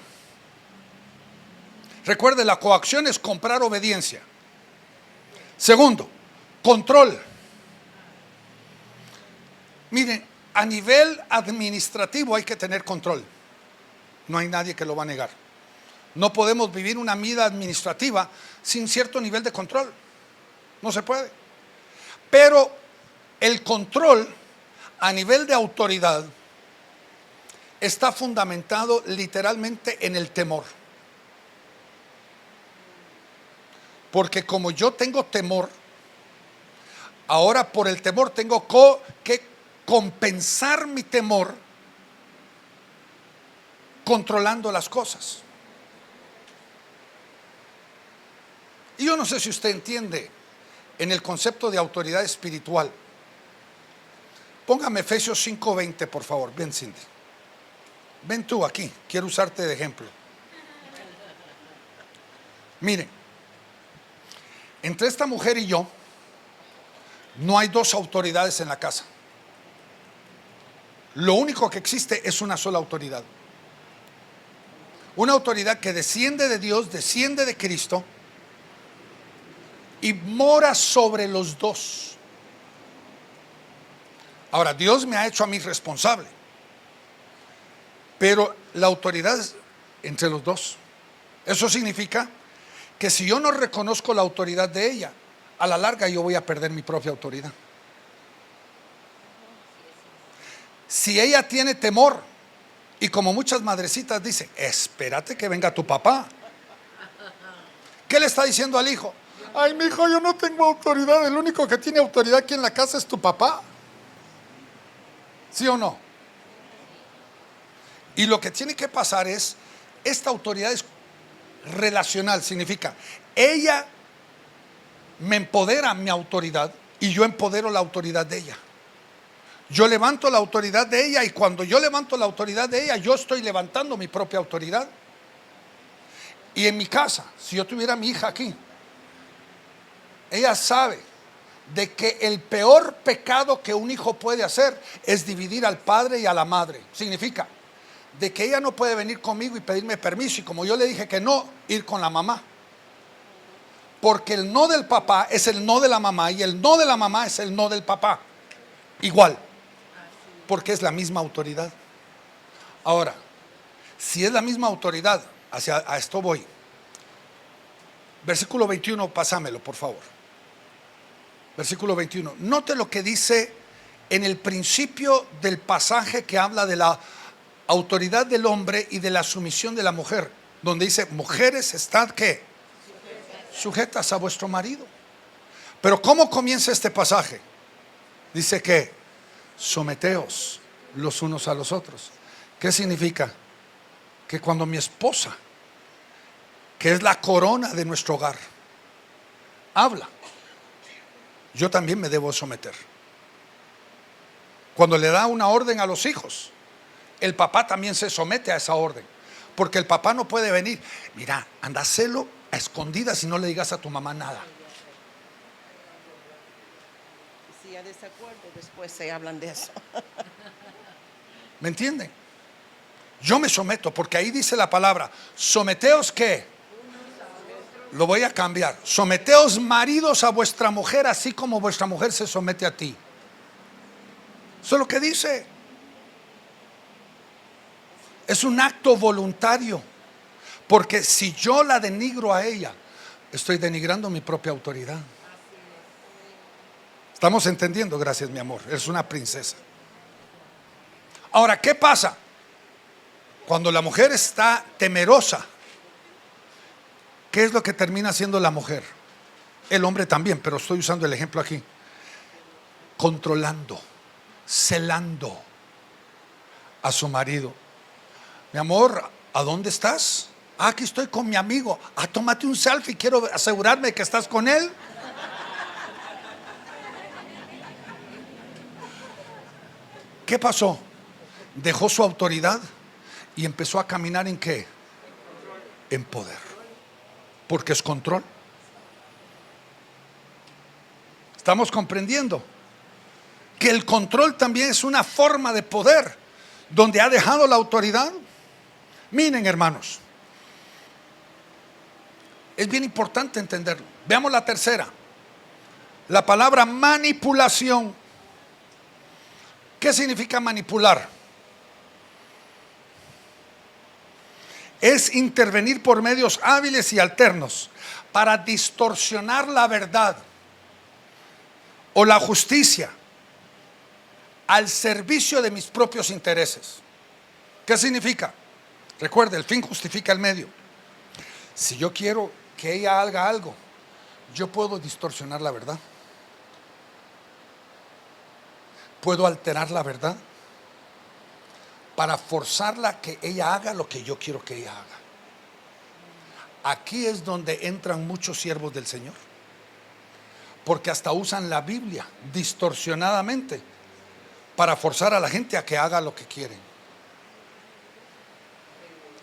recuerde, la coacción es comprar obediencia. Segundo, control. Miren, a nivel administrativo hay que tener control. No hay nadie que lo va a negar. No podemos vivir una vida administrativa sin cierto nivel de control. No se puede. Pero El control a nivel de autoridad está fundamentado literalmente en el temor. Porque como yo tengo temor, ahora por el temor tengo que compensar mi temor controlando las cosas. Y yo no sé si usted entiende en el concepto de autoridad espiritual. Póngame Efesios 5:20, por favor. Ven, Cindy. Ven tú aquí. Quiero usarte de ejemplo. Miren, entre esta mujer y yo no hay dos autoridades en la casa. Lo único que existe es una sola autoridad. Una autoridad que desciende de Dios, desciende de Cristo y mora sobre los dos. Ahora, Dios me ha hecho a mí responsable, pero la autoridad es entre los dos. Eso significa que si yo no reconozco la autoridad de ella, a la larga yo voy a perder mi propia autoridad. Si ella tiene temor, y como muchas madrecitas dicen, espérate que venga tu papá. ¿Qué le está diciendo al hijo? Ay, mi hijo, yo no tengo autoridad. El único que tiene autoridad aquí en la casa es tu papá. ¿Sí o no? Y lo que tiene que pasar es, esta autoridad es relacional. Significa, ella me empodera mi autoridad y yo empodero la autoridad de ella. Yo levanto la autoridad de ella y cuando yo levanto la autoridad de ella, yo estoy levantando mi propia autoridad. Y en mi casa, si yo tuviera a mi hija aquí, ella sabe de que el peor pecado que un hijo puede hacer es dividir al padre y a la madre. Significa de que ella no puede venir conmigo y pedirme permiso y como yo le dije que no, ir con la mamá. Porque el no del papá es el no de la mamá y el no de la mamá es el no del papá. Igual. Porque es la misma autoridad. Ahora, si es la misma autoridad, a esto voy. Versículo 21, pásamelo, por favor. Versículo 21. Note lo que dice en el principio del pasaje que habla de la autoridad del hombre y de la sumisión de la mujer. Donde dice, mujeres, estad ¿qué? Sujetas a vuestro marido. Pero ¿cómo comienza este pasaje? Dice que someteos los unos a los otros. ¿Qué significa? Que cuando mi esposa, que es la corona de nuestro hogar, habla, yo también me debo someter. Cuando le da una orden a los hijos, el papá también se somete a esa orden. Porque el papá no puede venir, mira, anda, hacelo a escondidas y no le digas a tu mamá nada. Si hay desacuerdo, después se hablan de eso. ¿Me entienden? Yo me someto porque ahí dice la palabra, someteos ¿qué? Lo voy a cambiar. Someteos maridos a vuestra mujer así como vuestra mujer se somete a ti. Eso es lo que dice. Es un acto voluntario. Porque si yo la denigro a ella, estoy denigrando mi propia autoridad. ¿Estamos entendiendo? Gracias, mi amor. Eres una princesa. Ahora, ¿qué pasa? Cuando la mujer está temerosa, ¿qué es lo que termina haciendo la mujer? El hombre también, pero estoy usando el ejemplo aquí. Controlando, celando a su marido. Mi amor, ¿a dónde estás? Aquí estoy con mi amigo. Tómate un selfie, quiero asegurarme que estás con él. ¿Qué pasó? Dejó su autoridad y empezó a caminar ¿en qué? En poder. Porque es control. ¿Estamos comprendiendo? Que el control también es una forma de poder, donde ha dejado la autoridad. Miren, hermanos, es bien importante entenderlo. Veamos la tercera. La palabra manipulación. ¿Qué significa manipular? Es intervenir por medios hábiles y alternos para distorsionar la verdad o la justicia al servicio de mis propios intereses. ¿Qué significa? Recuerde, el fin justifica el medio. Si yo quiero que ella haga algo, yo puedo distorsionar la verdad. Puedo alterar la verdad para forzarla a que ella haga lo que yo quiero que ella haga. Aquí es donde entran muchos siervos del Señor, porque hasta usan la Biblia distorsionadamente para forzar a la gente a que haga lo que quieren.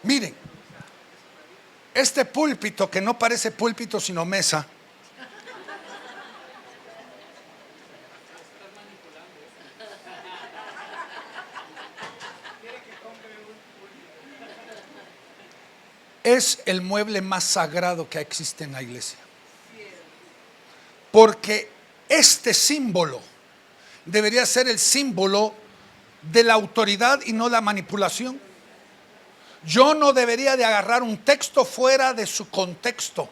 Miren, este púlpito, que no parece púlpito sino mesa, es el mueble más sagrado que existe en la iglesia. Porque este símbolo debería ser el símbolo de la autoridad y no la manipulación. Yo no debería de agarrar un texto fuera de su contexto,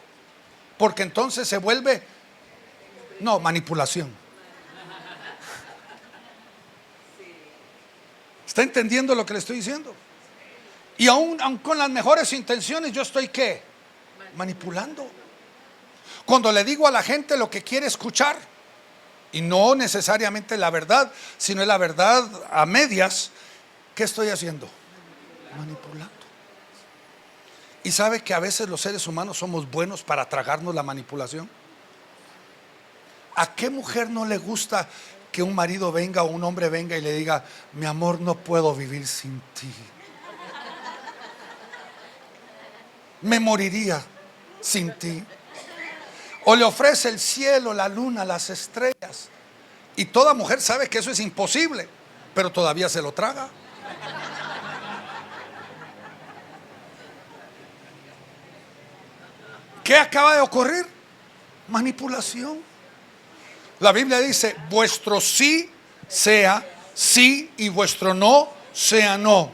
porque entonces se vuelve, no, manipulación. ¿Está entendiendo lo que le estoy diciendo? Y aún con las mejores intenciones, yo estoy ¿qué? Manipulando. Cuando le digo a la gente lo que quiere escuchar, y no necesariamente la verdad, sino la verdad a medias, ¿qué estoy haciendo? Manipulando. ¿Y sabe que a veces los seres humanos somos buenos para tragarnos la manipulación? ¿A qué mujer no le gusta que un marido venga o un hombre venga y le diga: mi amor, no puedo vivir sin ti? Me moriría sin ti. O le ofrece el cielo, la luna, las estrellas, y toda mujer sabe que eso es imposible, pero todavía se lo traga. ¿Qué acaba de ocurrir? Manipulación. La Biblia dice: vuestro sí sea sí y vuestro no sea no.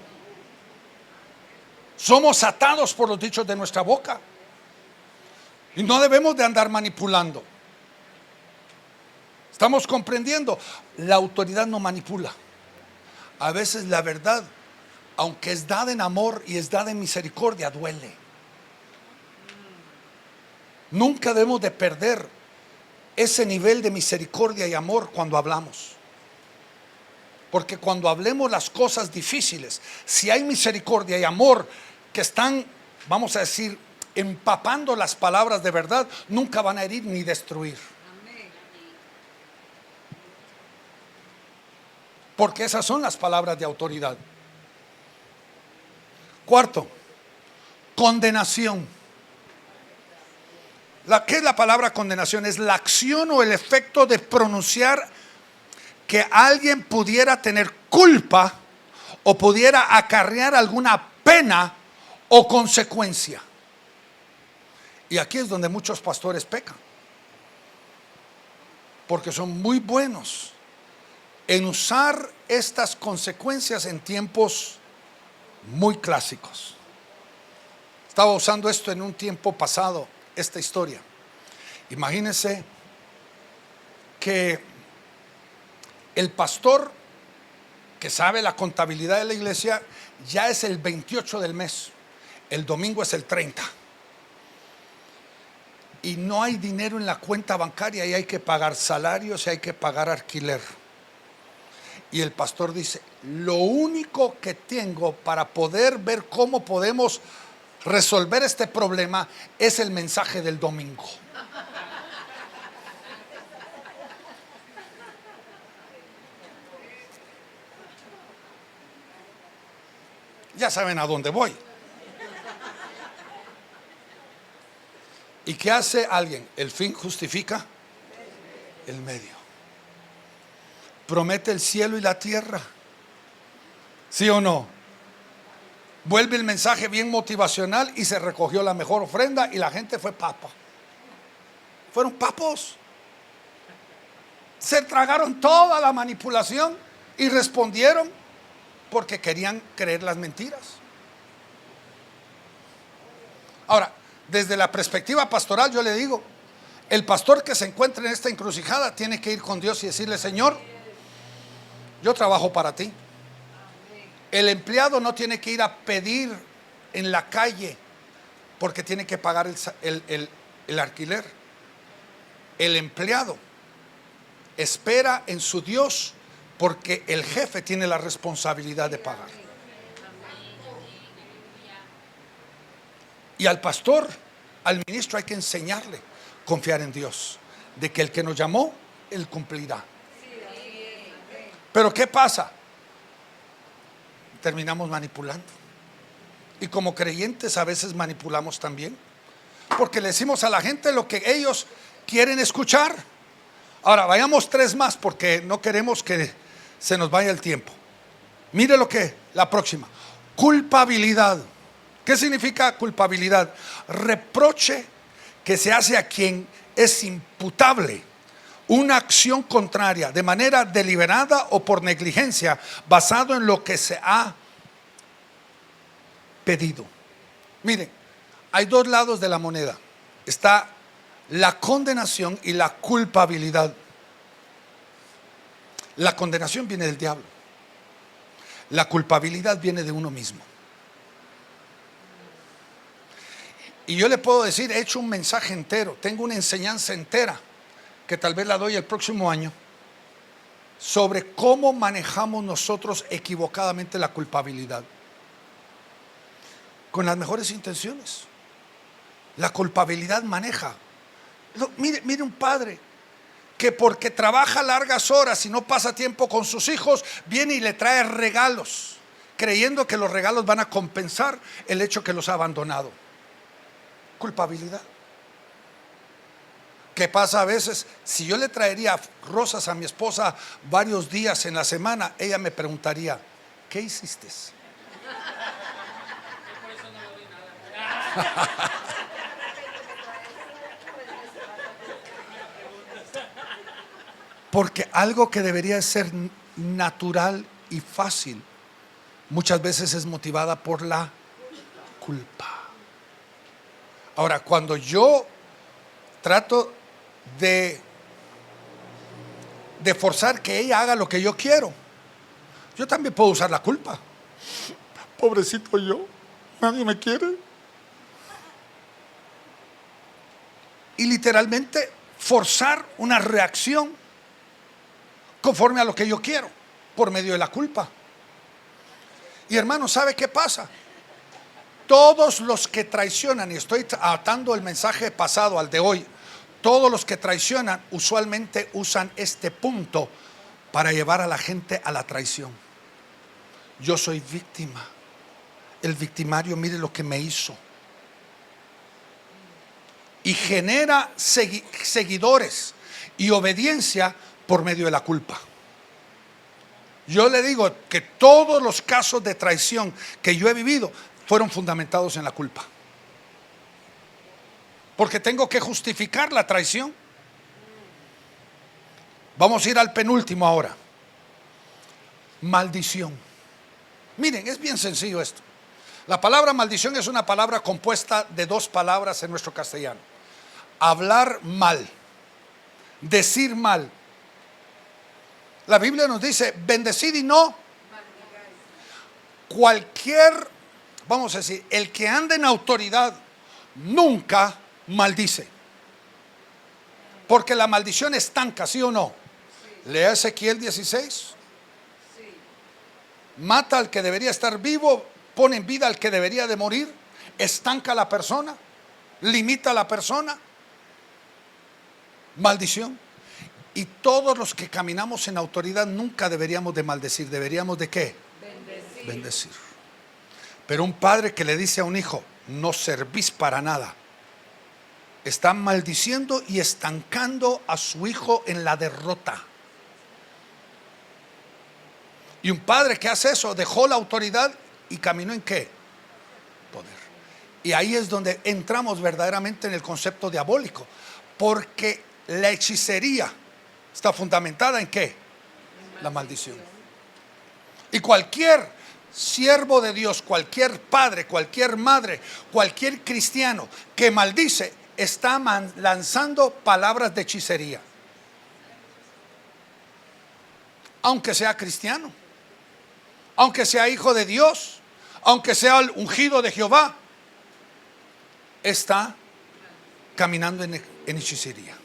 Somos atados por los dichos de nuestra boca y no debemos de andar manipulando. ¿Estamos comprendiendo? La autoridad no manipula. A veces la verdad, aunque es dada en amor y es dada en misericordia, duele. Nunca debemos de perder ese nivel de misericordia y amor cuando hablamos. Porque cuando hablemos las cosas difíciles, si hay misericordia y amor que están, vamos a decir, empapando las palabras de verdad, nunca van a herir ni destruir. Porque esas son las palabras de autoridad. Cuarto, condenación. ¿Qué es la palabra condenación? Es la acción o el efecto de pronunciar que alguien pudiera tener culpa o pudiera acarrear alguna pena o consecuencia. Y aquí es donde muchos pastores pecan, porque son muy buenos en usar estas consecuencias en tiempos muy clásicos. Estaba usando esto en un tiempo pasado, esta historia. Imagínense que el pastor que sabe la contabilidad de la iglesia ya es el 28 del mes, el domingo es el 30, y no hay dinero en la cuenta bancaria y hay que pagar salarios y hay que pagar alquiler. Y el pastor dice: lo único que tengo para poder ver cómo podemos resolver este problema es el mensaje del domingo. Ya saben a dónde voy. ¿Y qué hace alguien? El fin justifica el medio. Promete el cielo y la tierra. ¿Sí o no? Vuelve el mensaje bien motivacional y se recogió la mejor ofrenda y la gente fue papa. Fueron papos. Se tragaron toda la manipulación y respondieron porque querían creer las mentiras. Ahora, desde la perspectiva pastoral, yo le digo: el pastor que se encuentre en esta encrucijada tiene que ir con Dios y decirle: Señor, Yo trabajo para ti. El empleado no tiene que ir a pedir en la calle porque tiene que pagar el alquiler. El empleado espera en su Dios porque el jefe tiene la responsabilidad de pagar. Y al pastor, al ministro hay que enseñarle a confiar en Dios, de que el que nos llamó, Él cumplirá. Pero ¿qué pasa? Terminamos manipulando. Y como creyentes a veces manipulamos también, porque le decimos a la gente lo que ellos quieren escuchar. Ahora vayamos 3 más porque no queremos que se nos vaya el tiempo. Mire lo que la próxima: culpabilidad. ¿Qué significa culpabilidad? Reproche que se hace a quien es imputable una acción contraria de manera deliberada o por negligencia, basado en lo que se ha pedido. Miren, hay 2 lados de la moneda. Está la condenación y la culpabilidad. La condenación viene del diablo. La culpabilidad viene de uno mismo. Y yo le puedo decir, he hecho un mensaje entero, tengo una enseñanza entera, que tal vez la doy el próximo año, sobre cómo manejamos nosotros equivocadamente la culpabilidad. Con las mejores intenciones. La culpabilidad maneja. Mire un padre que porque trabaja largas horas y no pasa tiempo con sus hijos, viene y le trae regalos, creyendo que los regalos van a compensar el hecho que los ha abandonado. Culpabilidad. ¿Qué pasa a veces? Si yo le traería rosas a mi esposa varios días en la semana, ella me preguntaría, ¿qué hiciste? Porque algo que debería ser natural y fácil, muchas veces es motivada por la culpa. Ahora, cuando yo trato de forzar que ella haga lo que yo quiero, yo también puedo usar la culpa. Pobrecito yo, nadie me quiere. Y literalmente forzar una reacción conforme a lo que yo quiero, por medio de la culpa. Y hermano, ¿sabe qué pasa? Todos los que traicionan, y estoy atando el mensaje pasado al de hoy, todos los que traicionan usualmente usan este punto para llevar a la gente a la traición. Yo soy víctima. El victimario, mire lo que me hizo. Y genera seguidores y obediencia por medio de la culpa. Yo le digo que todos los casos de traición que yo he vivido fueron fundamentados en la culpa. Porque tengo que justificar la traición. Vamos a ir al penúltimo ahora. Maldición. Miren, es bien sencillo esto. La palabra maldición es una palabra compuesta de 2 palabras en nuestro castellano. Hablar mal, decir mal. La Biblia nos dice, bendecid y no. Cualquier, vamos a decir, el que anda en autoridad nunca maldice. Porque la maldición estanca, ¿sí o no? Lea Ezequiel 16. Mata al que debería estar vivo, pone en vida al que debería de morir, estanca a la persona, limita a la persona. Maldición. Y todos los que caminamos en autoridad nunca deberíamos de maldecir. ¿Deberíamos de qué? Bendecir. Pero un padre que le dice a un hijo, no servís para nada, está maldiciendo y estancando a su hijo en la derrota. Y un padre que hace eso, dejó la autoridad y caminó en qué? Poder. Y ahí es donde entramos verdaderamente en el concepto diabólico. Porque la hechicería está fundamentada en qué? La maldición. Y cualquier siervo de Dios, cualquier padre, cualquier madre, cualquier cristiano que maldice, está lanzando palabras de hechicería. aunque sea cristiano, aunque sea hijo de Dios, aunque sea el ungido de Jehová, está caminando en hechicería.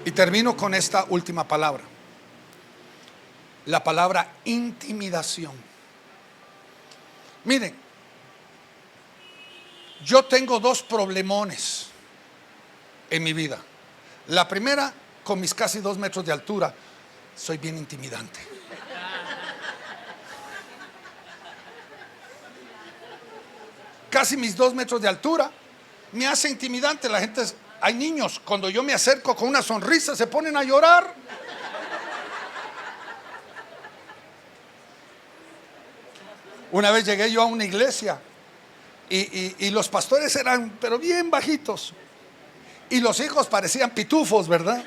Y termino con esta última palabra, la palabra intimidación. Miren, yo tengo dos problemones en mi vida. La primera, con mis casi 2 metros de altura, soy bien intimidante. Casi mis 2 metros de altura me hace intimidante. La gente, hay niños, cuando yo me acerco con una sonrisa, se ponen a llorar. Una vez llegué yo a una iglesia y los pastores eran, pero bien bajitos, y los hijos parecían pitufos, ¿verdad?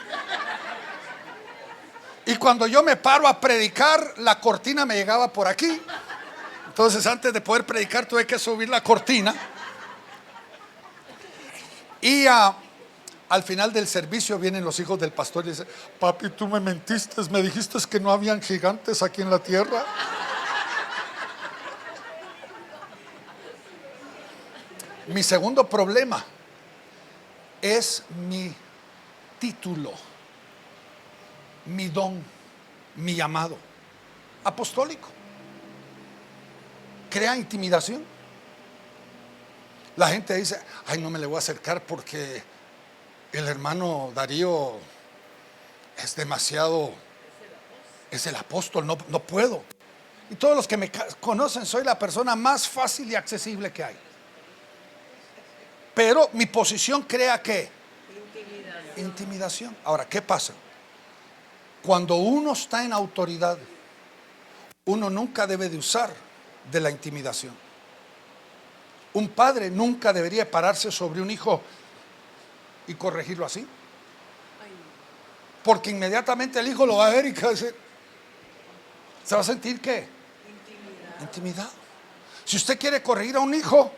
Y cuando yo me paro a predicar, la cortina me llegaba por aquí. Entonces, antes de poder predicar, tuve que subir la cortina. Y al final del servicio vienen los hijos del pastor y dicen: papi, tú me mentiste, me dijiste que no habían gigantes aquí en la tierra. Mi segundo problema es mi título, mi don, mi llamado apostólico. Crea intimidación. La gente dice: ay, no me le voy a acercar porque el hermano Darío es demasiado, es el apóstol, no puedo. Y todos los que me conocen, soy la persona más fácil y accesible que hay. Pero mi posición crea ¿qué? Intimidación. Ahora, ¿qué pasa? Cuando uno está en autoridad, uno nunca debe de usar de la intimidación. Un padre nunca debería pararse sobre un hijo y corregirlo así, porque inmediatamente el hijo lo va a ver y se va a sentir ¿qué? Intimidado. Si usted quiere corregir a un hijo,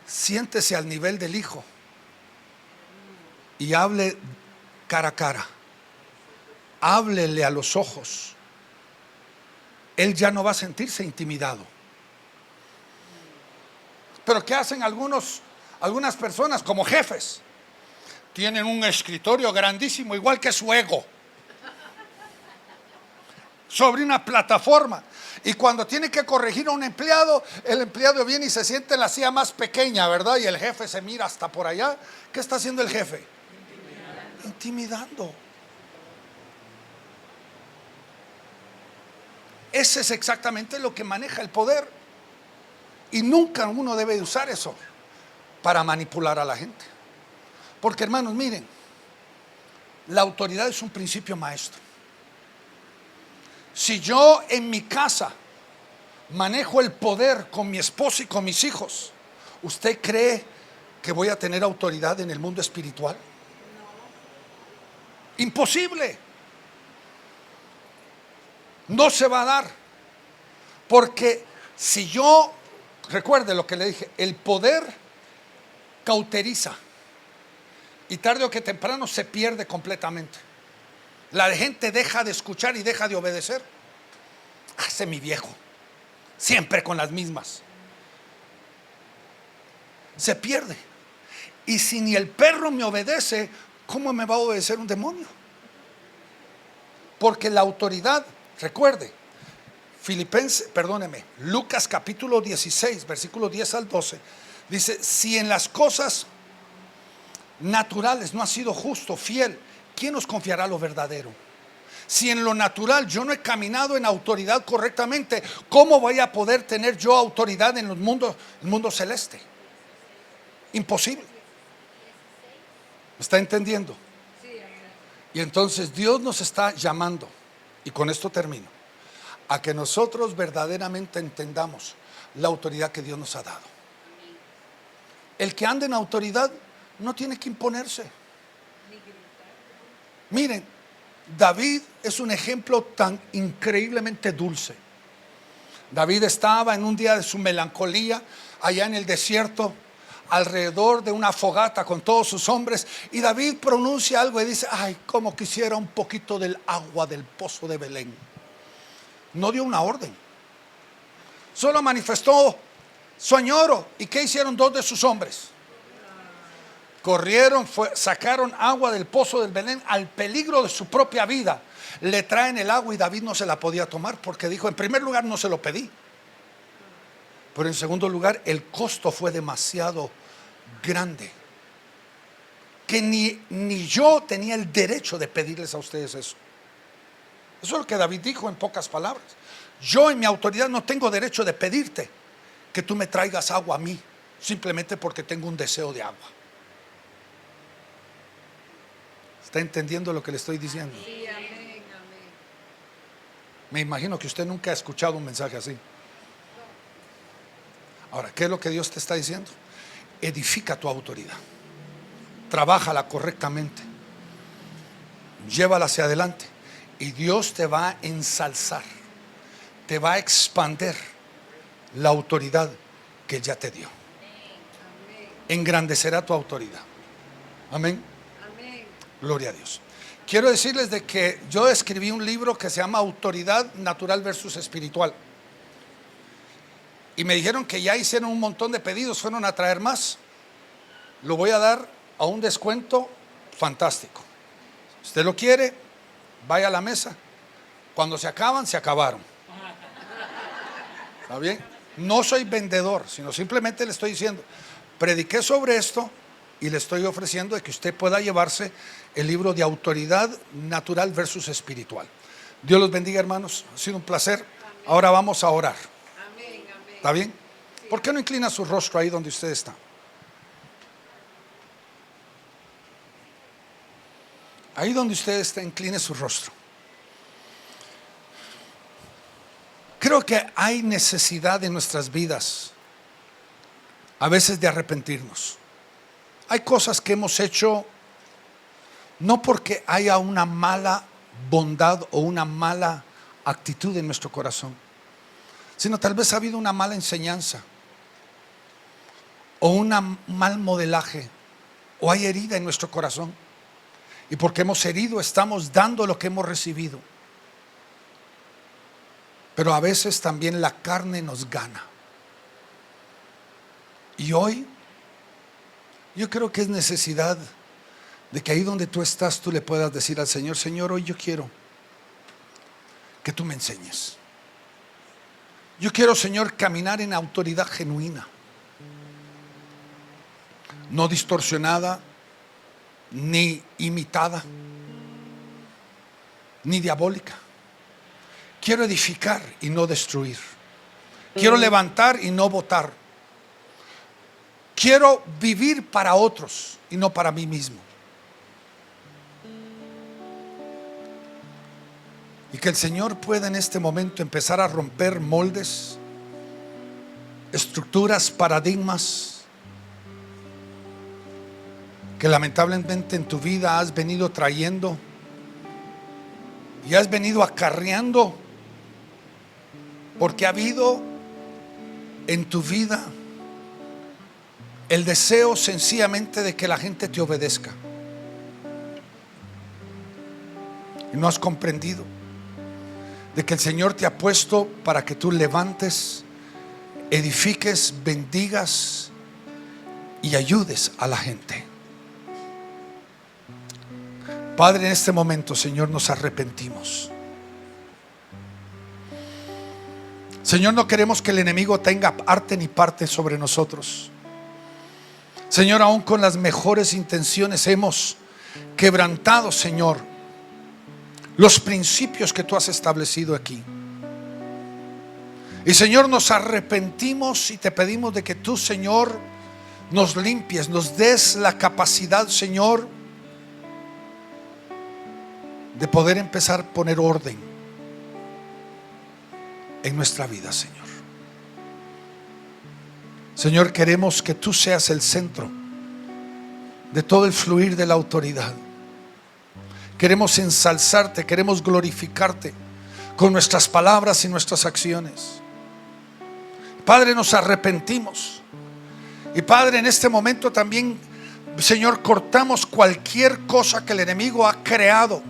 siéntese al nivel del hijo y hable cara a cara, háblele a los ojos. Él ya no va a sentirse intimidado. Pero ¿qué hacen algunas personas como jefes? Tienen un escritorio grandísimo, igual que su ego, sobre una plataforma. Y cuando tiene que corregir a un empleado, el empleado viene y se siente en la silla más pequeña, ¿verdad? Y el jefe se mira hasta por allá. ¿Qué está haciendo el jefe? Intimidando. Ese es exactamente lo que maneja el poder. Y nunca uno debe de usar eso para manipular a la gente. Porque, hermanos, miren, la autoridad es un principio maestro. Si yo en mi casa manejo el poder con mi esposo y con mis hijos, ¿usted cree que voy a tener autoridad en el mundo espiritual? Imposible. No se va a dar. Porque si yo, recuerde lo que le dije, el poder cauteriza y tarde o que temprano se pierde completamente. La gente deja de escuchar y deja de obedecer. Hace mi viejo, siempre con las mismas. Se pierde. Y si ni el perro me obedece, ¿cómo me va a obedecer un demonio? Porque la autoridad, recuerde, Lucas capítulo 16, versículo 10 al 12, dice: si en las cosas naturales no ha sido justo, fiel, ¿quién nos confiará lo verdadero? Si en lo natural yo no he caminado en autoridad correctamente, ¿cómo voy a poder tener yo autoridad en el mundo celeste? Imposible. ¿Me está entendiendo? Y entonces Dios nos está llamando, y con esto termino, a que nosotros verdaderamente entendamos la autoridad que Dios nos ha dado. El que anda en autoridad no tiene que imponerse. Miren, David es un ejemplo tan increíblemente dulce. David estaba en un día de su melancolía allá en el desierto, alrededor de una fogata con todos sus hombres, y David pronuncia algo y dice: ay, como quisiera un poquito del agua del pozo de Belén. No dio una orden, solo manifestó su añoro. ¿Y qué hicieron dos de sus hombres? Corrieron, sacaron agua del pozo del Belén al peligro de su propia vida. Le traen el agua y David no se la podía tomar porque dijo: en primer lugar, no se lo pedí, pero en segundo lugar, el costo fue demasiado grande, que ni yo tenía el derecho de pedirles a ustedes eso. Eso es lo que David dijo en pocas palabras. Yo en mi autoridad no tengo derecho de pedirte que tú me traigas agua a mí, simplemente porque tengo un deseo de agua. ¿Está entendiendo lo que le estoy diciendo? Sí, amén, amén. Me imagino que usted nunca ha escuchado un mensaje así. Ahora, ¿qué es lo que Dios te está diciendo? Edifica tu autoridad, trabájala correctamente, llévala hacia adelante, y Dios te va a ensalzar, te va a expander la autoridad que Él ya te dio. Engrandecerá tu autoridad. Amén. Gloria a Dios. Quiero decirles de que yo escribí un libro que se llama Autoridad Natural versus Espiritual. Y me dijeron que ya hicieron un montón de pedidos, fueron a traer más. Lo voy a dar a un descuento fantástico. Si usted lo quiere, vaya a la mesa. Cuando se acaban, se acabaron. ¿Está bien? No soy vendedor, sino simplemente le estoy diciendo, prediqué sobre esto y le estoy ofreciendo de que usted pueda llevarse el libro de Autoridad Natural versus Espiritual. Dios los bendiga, hermanos. Ha sido un placer. Ahora vamos a orar. ¿Está bien? ¿Por qué no inclina su rostro ahí donde usted está? Ahí donde usted está, incline su rostro. Creo que hay necesidad en nuestras vidas a veces de arrepentirnos. Hay cosas que hemos hecho no porque haya una mala bondad o una mala actitud en nuestro corazón, sino tal vez ha habido una mala enseñanza o un mal modelaje, o hay herida en nuestro corazón, y porque hemos herido estamos dando lo que hemos recibido. Pero a veces también la carne nos gana, y hoy yo creo que es necesidad de que ahí donde tú estás, tú le puedas decir al Señor: Señor, hoy yo quiero que tú me enseñes. Yo quiero, Señor, caminar en autoridad genuina, no distorsionada, ni imitada, ni diabólica. Quiero edificar y no destruir. Quiero levantar y no botar. Quiero vivir para otros y no para mí mismo. Y que el Señor pueda en este momento empezar a romper moldes, estructuras, paradigmas que lamentablemente en tu vida has venido trayendo y has venido acarreando, porque ha habido en tu vida el deseo sencillamente de que la gente te obedezca, y no has comprendido de que el Señor te ha puesto para que tú levantes, edifiques, bendigas y ayudes a la gente. Padre, en este momento, Señor, nos arrepentimos. Señor, no queremos que el enemigo tenga arte ni parte sobre nosotros. Señor, aún con las mejores intenciones hemos quebrantado, Señor, los principios que tú has establecido aquí. Y Señor, nos arrepentimos y te pedimos de que tú, Señor, nos limpies, nos des la capacidad, Señor, de poder empezar a poner orden en nuestra vida, Señor. Señor, queremos que tú seas el centro de todo el fluir de la autoridad. Queremos ensalzarte, queremos glorificarte con nuestras palabras y nuestras acciones. Padre, nos arrepentimos Y Padre, en este momento también, Señor, cortamos cualquier cosa que el enemigo ha creado,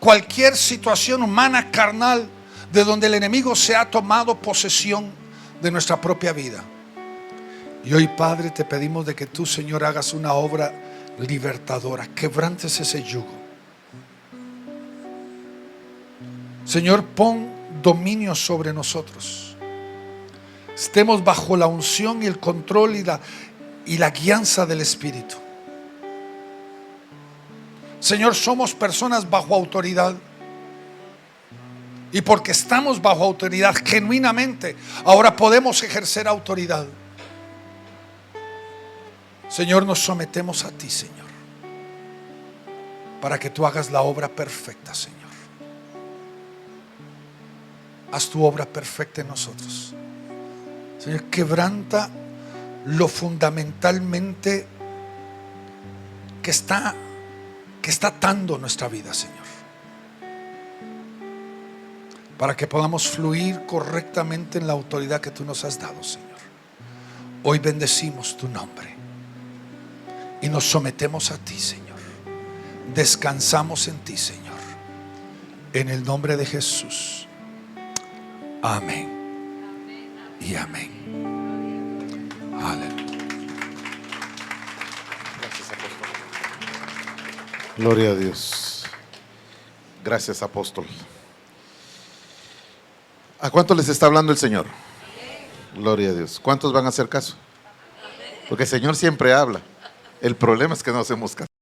cualquier situación humana, carnal, de donde el enemigo se ha tomado posesión de nuestra propia vida. Y hoy, Padre, te pedimos de que tú, Señor, hagas una obra libertadora, quebrantes ese yugo. Señor, pon dominio sobre nosotros. Estemos bajo la unción y el control y la guianza del Espíritu. Señor, somos personas bajo autoridad. Y porque estamos bajo autoridad genuinamente, ahora podemos ejercer autoridad. Señor, nos sometemos a ti, Señor, para que tú hagas la obra perfecta, Señor. Haz tu obra perfecta en nosotros. Señor, quebranta lo fundamentalmente que está atando nuestra vida, Señor, para que podamos fluir correctamente en la autoridad que tú nos has dado, Señor. Hoy bendecimos tu nombre y nos sometemos a ti, Señor. Descansamos en ti, Señor, en el nombre de Jesús. Amén y amén. Aleluya. Gloria a Dios. Gracias, apóstol. ¿A cuántos les está hablando el Señor? Gloria a Dios. ¿Cuántos van a hacer caso? Porque el Señor siempre habla. El problema es que no hacemos caso.